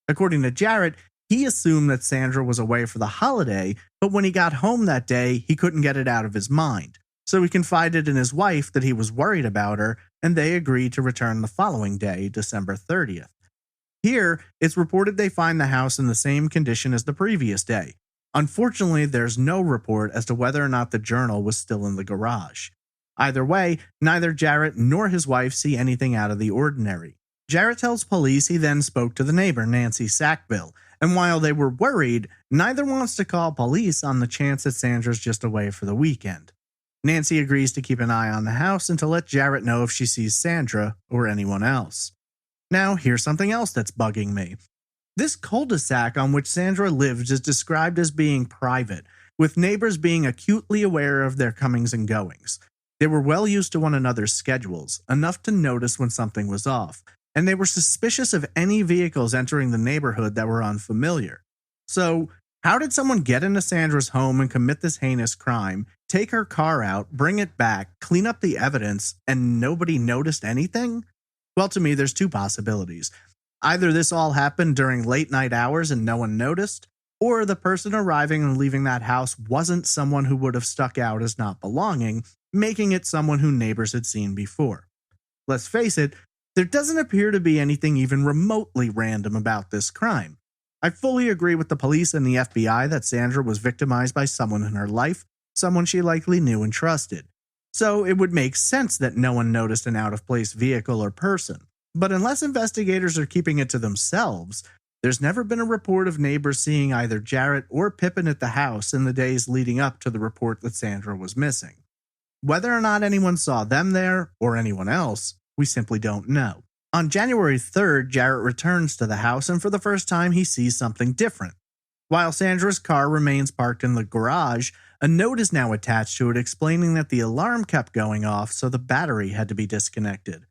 According to Jarrett, he assumed that Sandra was away for the holiday, but when he got home that day, he couldn't get it out of his mind. So he confided in his wife that he was worried about her, and they agreed to return the following day, December 30th. Here, it's reported they find the house in the same condition as the previous day. Unfortunately, there's no report as to whether or not the journal was still in the garage. Either way, neither Jarrett nor his wife see anything out of the ordinary. Jarrett tells police he then spoke to the neighbor, Nancy Sackville, and while they were worried, neither wants to call police on the chance that Sandra's just away for the weekend. Nancy agrees to keep an eye on the house and to let Jarrett know if she sees Sandra or anyone else. Now, here's something else that's bugging me. This cul-de-sac on which Sandra lives is described as being private, with neighbors being acutely aware of their comings and goings. They were well used to one another's schedules, enough to notice when something was off, and they were suspicious of any vehicles entering the neighborhood that were unfamiliar. So, how did someone get into Sandra's home and commit this heinous crime, take her car out, bring it back, clean up the evidence, and nobody noticed anything? Well, to me, there's two possibilities. Either this all happened during late night hours and no one noticed, or the person arriving and leaving that house wasn't someone who would have stuck out as not belonging, making it someone who neighbors had seen before. Let's face it, there doesn't appear to be anything even remotely random about this crime. I fully agree with the police and the FBI that Sandra was victimized by someone in her life, someone she likely knew and trusted. So it would make sense that no one noticed an out-of-place vehicle or person. But unless investigators are keeping it to themselves, there's never been a report of neighbors seeing either Jarrett or Pippin at the house in the days leading up to the report that Sandra was missing. Whether or not anyone saw them there, or anyone else, we simply don't know. On January 3rd, Jarrett returns to the house, and for the first time he sees something different. While Sandra's car remains parked in the garage, a note is now attached to it explaining that the alarm kept going off, so the battery had to be disconnected.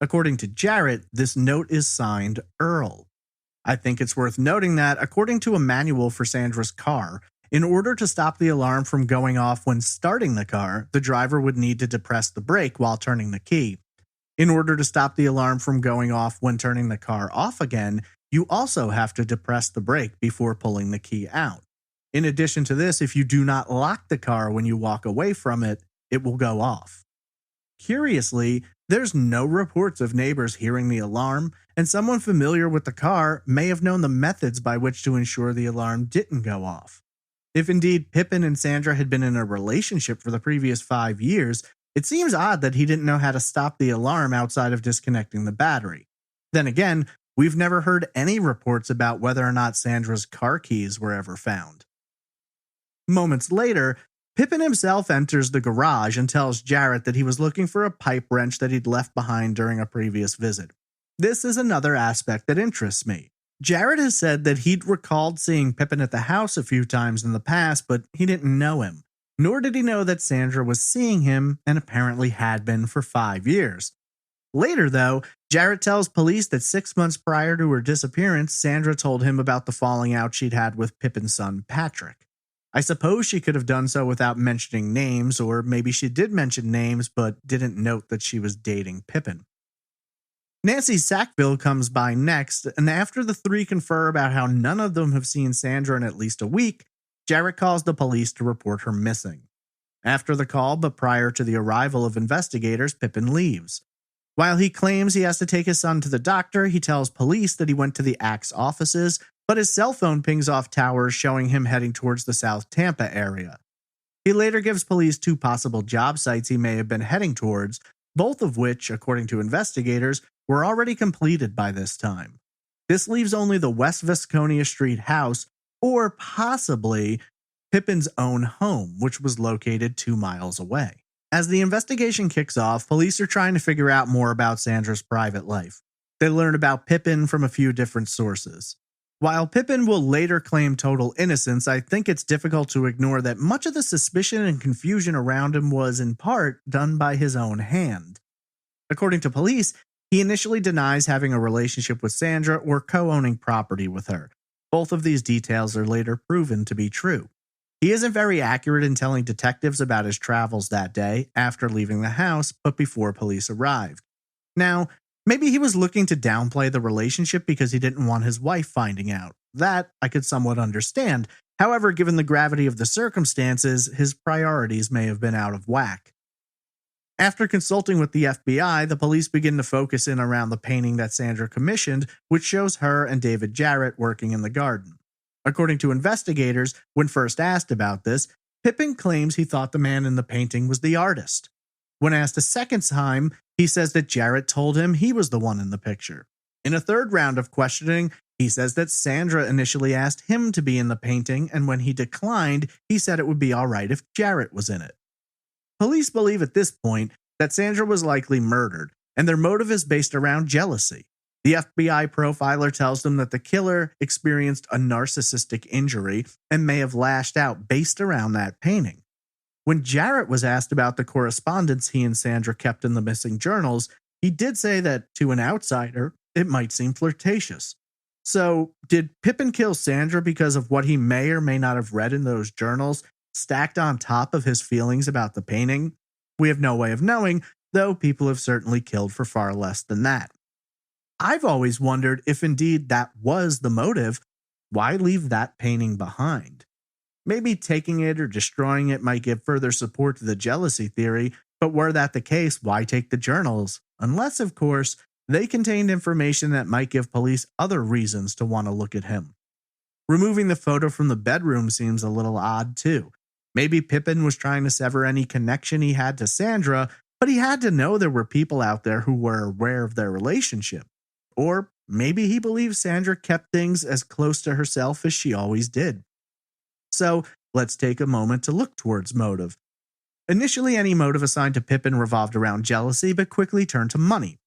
According to Jarrett, this note is signed Earl. I think it's worth noting that, according to a manual for Sandra's car, in order to stop the alarm from going off when starting the car, the driver would need to depress the brake while turning the key. In order to stop the alarm from going off when turning the car off again, you also have to depress the brake before pulling the key out. In addition to this, if you do not lock the car when you walk away from it, it will go off. Curiously, there's no reports of neighbors hearing the alarm, and someone familiar with the car may have known the methods by which to ensure the alarm didn't go off. If indeed Pippin and Sandra had been in a relationship for the previous 5 years, it seems odd that he didn't know how to stop the alarm outside of disconnecting the battery. Then again, we've never heard any reports about whether or not Sandra's car keys were ever found. Moments later, Pippin himself enters the garage and tells Jarrett that he was looking for a pipe wrench that he'd left behind during a previous visit. This is another aspect that interests me. Jarrett has said that he'd recalled seeing Pippin at the house a few times in the past, but he didn't know him. Nor did he know that Sandra was seeing him and apparently had been for 5 years. Later, though, Jarrett tells police that 6 months prior to her disappearance, Sandra told him about the falling out she'd had with Pippin's son, Patrick. I suppose she could have done so without mentioning names, or maybe she did mention names but didn't note that she was dating Pippin. Nancy Sackville comes by next, and after the three confer about how none of them have seen Sandra in at least a week, Jarrett calls the police to report her missing. After the call, but prior to the arrival of investigators, Pippin leaves. While he claims he has to take his son to the doctor, he tells police that he went to the ACT's offices, but his cell phone pings off towers showing him heading towards the South Tampa area. He later gives police 2 possible job sites he may have been heading towards, both of which, according to investigators, were already completed by this time. This leaves only the West Vasconia Street house, or possibly Pippin's own home, which was located 2 miles away. As the investigation kicks off, police are trying to figure out more about Sandra's private life. They learn about Pippin from a few different sources. While Pippin will later claim total innocence, I think it's difficult to ignore that much of the suspicion and confusion around him was, in part, done by his own hand. According to police, he initially denies having a relationship with Sandra or co-owning property with her. Both of these details are later proven to be true. He isn't very accurate in telling detectives about his travels that day after leaving the house, but before police arrived. Now, maybe he was looking to downplay the relationship because he didn't want his wife finding out. That I could somewhat understand. However, given the gravity of the circumstances, his priorities may have been out of whack. After consulting with the FBI, the police begin to focus in around the painting that Sandra commissioned, which shows her and David Jarrett working in the garden. According to investigators, when first asked about this, Pippin claims he thought the man in the painting was the artist. When asked a second time, he says that Jarrett told him he was the one in the picture. In a third round of questioning, he says that Sandra initially asked him to be in the painting, and when he declined, he said it would be all right if Jarrett was in it. Police believe at this point that Sandra was likely murdered, and their motive is based around jealousy. The FBI profiler tells them that the killer experienced a narcissistic injury and may have lashed out based around that painting. When Jarrett was asked about the correspondence he and Sandra kept in the missing journals, he did say that to an outsider, it might seem flirtatious. So, did Pippin kill Sandra because of what he may or may not have read in those journals, stacked on top of his feelings about the painting? We have no way of knowing, though people have certainly killed for far less than that. I've always wondered if indeed that was the motive, why leave that painting behind? Maybe taking it or destroying it might give further support to the jealousy theory, but were that the case, why take the journals? Unless, of course, they contained information that might give police other reasons to want to look at him. Removing the photo from the bedroom seems a little odd too. Maybe Pippin was trying to sever any connection he had to Sandra, but he had to know there were people out there who were aware of their relationship. Or maybe he believes Sandra kept things as close to herself as she always did. So let's take a moment to look towards motive. Initially, any motive assigned to Pippin revolved around jealousy, but quickly turned to money.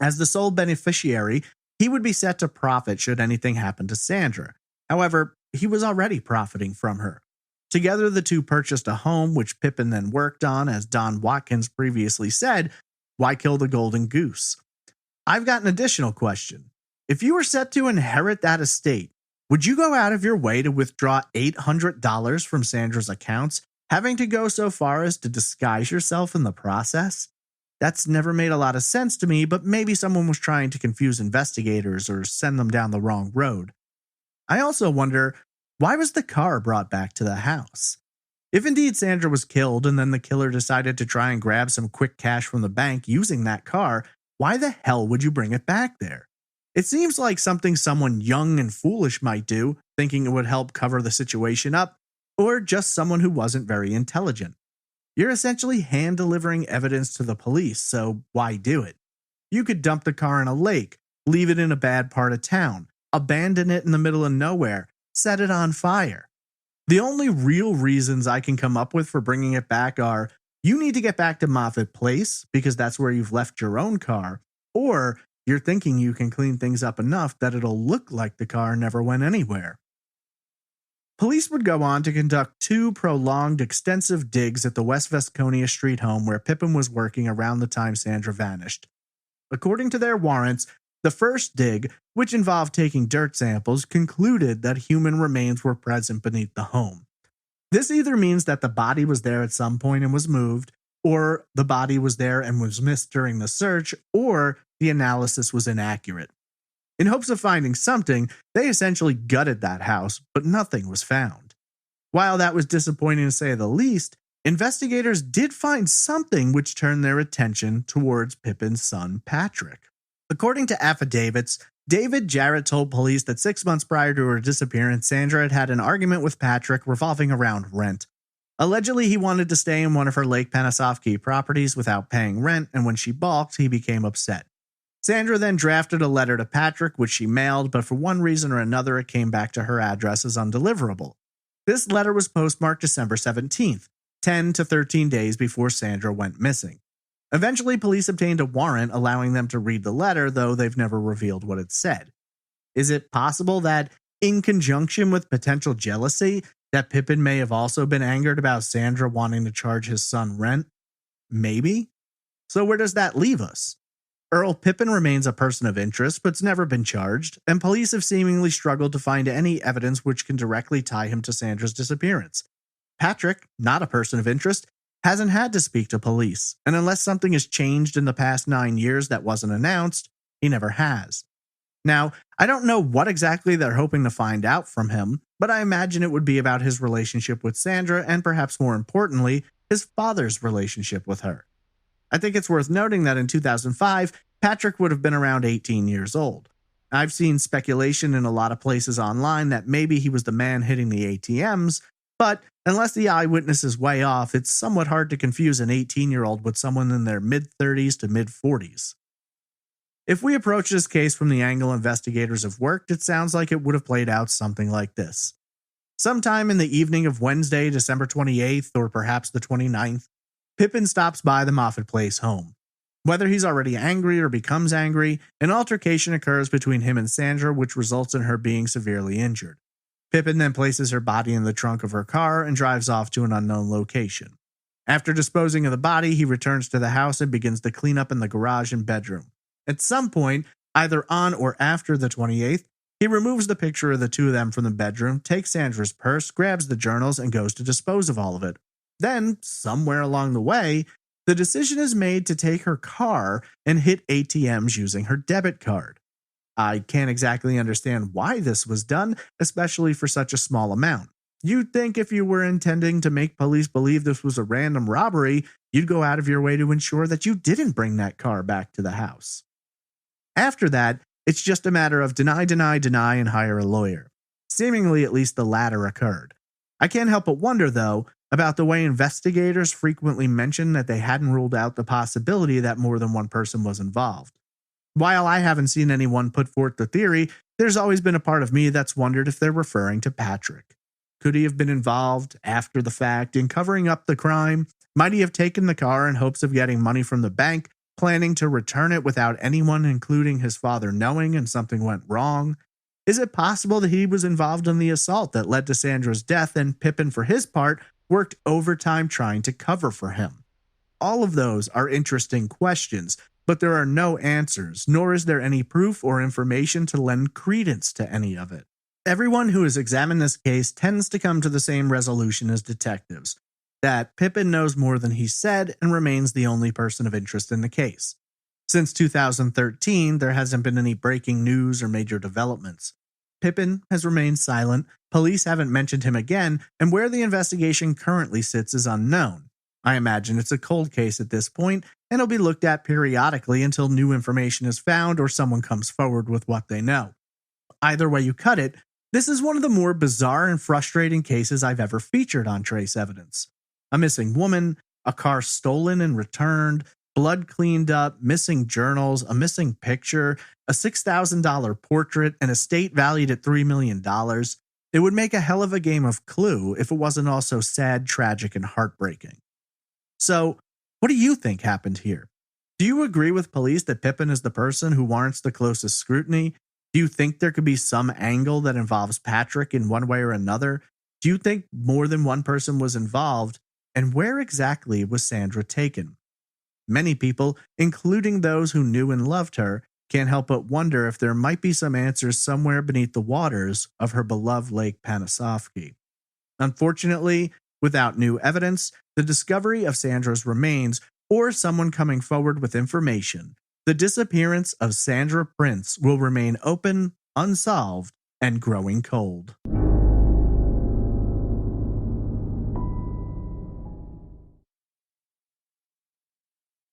As the sole beneficiary, he would be set to profit should anything happen to Sandra. However, he was already profiting from her. Together, the two purchased a home, which Pippin then worked on, as Don Watkins previously said. Why kill the golden goose? I've got an additional question. If you were set to inherit that estate, would you go out of your way to withdraw $800 from Sandra's accounts, having to go so far as to disguise yourself in the process? That's never made a lot of sense to me, but maybe someone was trying to confuse investigators or send them down the wrong road. I also wonder, why was the car brought back to the house? If indeed Sandra was killed and then the killer decided to try and grab some quick cash from the bank using that car, why the hell would you bring it back there? It seems like something someone young and foolish might do, thinking it would help cover the situation up, or just someone who wasn't very intelligent. You're essentially hand-delivering evidence to the police, so why do it? You could dump the car in a lake, leave it in a bad part of town, abandon it in the middle of nowhere, set it on fire. The only real reasons I can come up with for bringing it back are, you need to get back to Moffett Place because that's where you've left your own car, or you're thinking you can clean things up enough that it'll look like the car never went anywhere. Police would go on to conduct 2 prolonged, extensive digs at the West Vasconia Street home where Pippin was working around the time Sandra vanished. According to their warrants, the first dig, which involved taking dirt samples, concluded that human remains were present beneath the home. This either means that the body was there at some point and was moved, or the body was there and was missed during the search, or the analysis was inaccurate. In hopes of finding something, they essentially gutted that house, but nothing was found. While that was disappointing to say the least, investigators did find something which turned their attention towards Pippin's son, Patrick. According to affidavits, David Jarrett told police that 6 months prior to her disappearance, Sandra had had an argument with Patrick revolving around rent. Allegedly, he wanted to stay in one of her Lake Panisofsky properties without paying rent, and when she balked, he became upset. Sandra then drafted a letter to Patrick, which she mailed, but for one reason or another, it came back to her address as undeliverable. This letter was postmarked December 17th, 10 to 13 days before Sandra went missing. Eventually, police obtained a warrant allowing them to read the letter, though they've never revealed what it said. Is it possible that, in conjunction with potential jealousy, that Pippin may have also been angered about Sandra wanting to charge his son rent? Maybe? So where does that leave us? Earl Pippin remains a person of interest, but's never been charged, and police have seemingly struggled to find any evidence which can directly tie him to Sandra's disappearance. Patrick, not a person of interest, hasn't had to speak to police, and unless something has changed in the past 9 years that wasn't announced, he never has. Now, I don't know what exactly they're hoping to find out from him, but I imagine it would be about his relationship with Sandra and perhaps more importantly, his father's relationship with her. I think it's worth noting that in 2005, Patrick would have been around 18 years old. I've seen speculation in a lot of places online that maybe he was the man hitting the ATMs, but unless the eyewitness is way off, it's somewhat hard to confuse an 18-year-old with someone in their mid-30s to mid-40s. If we approach this case from the angle investigators have worked, it sounds like it would have played out something like this. Sometime in the evening of Wednesday, December 28th, or perhaps the 29th, Pippin stops by the Moffat Place home. Whether he's already angry or becomes angry, an altercation occurs between him and Sandra, which results in her being severely injured. Pippin then places her body in the trunk of her car and drives off to an unknown location. After disposing of the body, he returns to the house and begins to clean up in the garage and bedroom. At some point, either on or after the 28th, he removes the picture of the two of them from the bedroom, takes Sandra's purse, grabs the journals, and goes to dispose of all of it. Then, somewhere along the way, the decision is made to take her car and hit ATMs using her debit card. I can't exactly understand why this was done, especially for such a small amount. You'd think if you were intending to make police believe this was a random robbery, you'd go out of your way to ensure that you didn't bring that car back to the house. After that, it's just a matter of deny, and hire a lawyer. Seemingly, at least the latter occurred. I can't help but wonder, though, about the way investigators frequently mention that they hadn't ruled out the possibility that more than one person was involved. While I haven't seen anyone put forth the theory, there's always been a part of me that's wondered if they're referring to Patrick. Could he have been involved after the fact in covering up the crime? Might he have taken the car in hopes of getting money from the bank, planning to return it without anyone, including his father, knowing, and something went wrong? Is it possible that he was involved in the assault that led to Sandra's death and Pippin, for his part, worked overtime trying to cover for him? All of those are interesting questions, but there are no answers, nor is there any proof or information to lend credence to any of it. Everyone who has examined this case tends to come to the same resolution as detectives, that Pippin knows more than he said and remains the only person of interest in the case. Since 2013, there hasn't been any breaking news or major developments. Pippin has remained silent, police haven't mentioned him again, and where the investigation currently sits is unknown. I imagine it's a cold case at this point, and it'll be looked at periodically until new information is found or someone comes forward with what they know. Either way you cut it, this is one of the more bizarre and frustrating cases I've ever featured on Trace Evidence. A missing woman, a car stolen and returned, blood cleaned up, missing journals, a missing picture, a $6,000 portrait, and estate valued at $3 million. It would make a hell of a game of Clue if it wasn't also sad, tragic, and heartbreaking. So, what do you think happened here? Do you agree with police that Pippin is the person who warrants the closest scrutiny? Do you think there could be some angle that involves Patrick in one way or another? Do you think more than one person was involved? And where exactly was Sandra taken? Many people, including those who knew and loved her, can't help but wonder if there might be some answers somewhere beneath the waters of her beloved Lake Panisofsky. Unfortunately, without new evidence, the discovery of Sandra's remains, or someone coming forward with information, the disappearance of Sandra Prince will remain open, unsolved, and growing cold.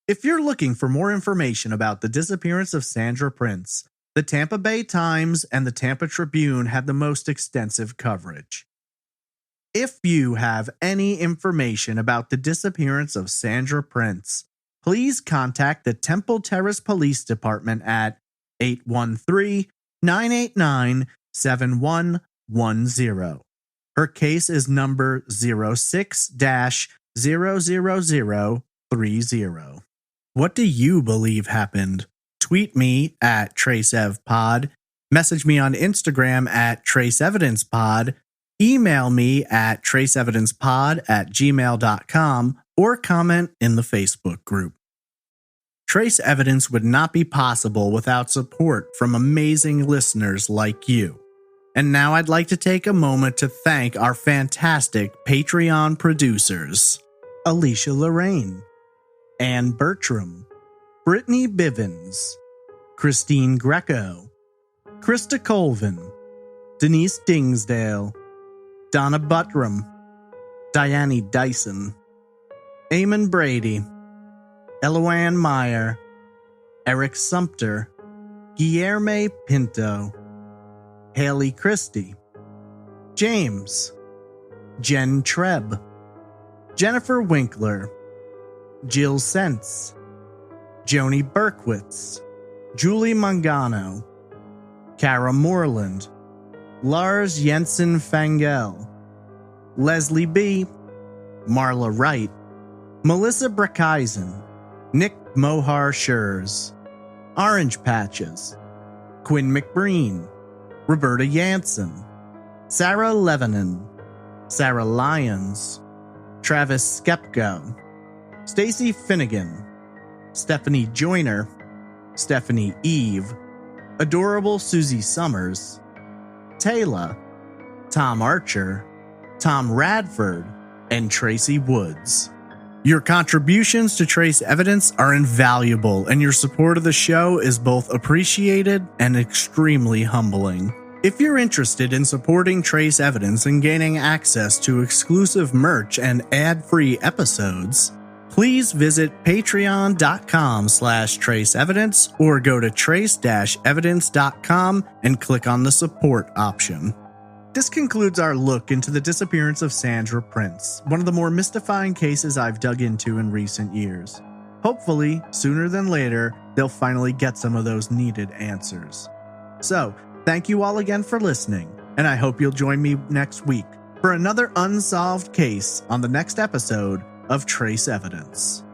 If you're looking for more information about the disappearance of Sandra Prince, the Tampa Bay Times and the Tampa Tribune had the most extensive coverage. If you have any information about the disappearance of Sandra Prince, please contact the Temple Terrace Police Department at 813-989-7110. Her case is number 06-00030. What do you believe happened? Tweet me at TraceEvPod, message me on Instagram at TraceEvidencePod, email me at traceevidencepod@gmail.com, or comment in the Facebook group. Trace Evidence would not be possible without support from amazing listeners like you. And now I'd like to take a moment to thank our fantastic Patreon producers: Alicia Lorraine, Anne Bertram, Brittany Bivens, Christine Greco, Krista Colvin, Denise Dingsdale, Donna Buttram, Diane Dyson, Eamon Brady, Eloanne Meyer, Eric Sumter, Guillermo Pinto, Haley Christie, James, Jen Trebb, Jennifer Winkler, Jill Sense, Joni Berkowitz, Julie Mangano, Kara Moreland, Lars Jensen Fangel, Leslie B., Marla Wright, Melissa Breckheisen, Nick Mohar Schurz, Orange Patches, Quinn McBreen, Roberta Jansen, Sarah Levanon, Sarah Lyons, Travis Skepko, Stacy Finnegan, Stephanie Joyner, Stephanie Eve, Adorable Susie Summers, Taylor, Tom Archer, Tom Radford, and Tracy Woods. Your contributions to Trace Evidence are invaluable, and your support of the show is both appreciated and extremely humbling. If you're interested in supporting Trace Evidence and gaining access to exclusive merch and ad-free episodes, please visit patreon.com/traceevidence or go to trace-evidence.com and click on the support option. This concludes our look into the disappearance of Sandra Prince, one of the more mystifying cases I've dug into in recent years. Hopefully, sooner than later, they'll finally get some of those needed answers. So, thank you all again for listening, and I hope you'll join me next week for another unsolved case on the next episode of Trace Evidence.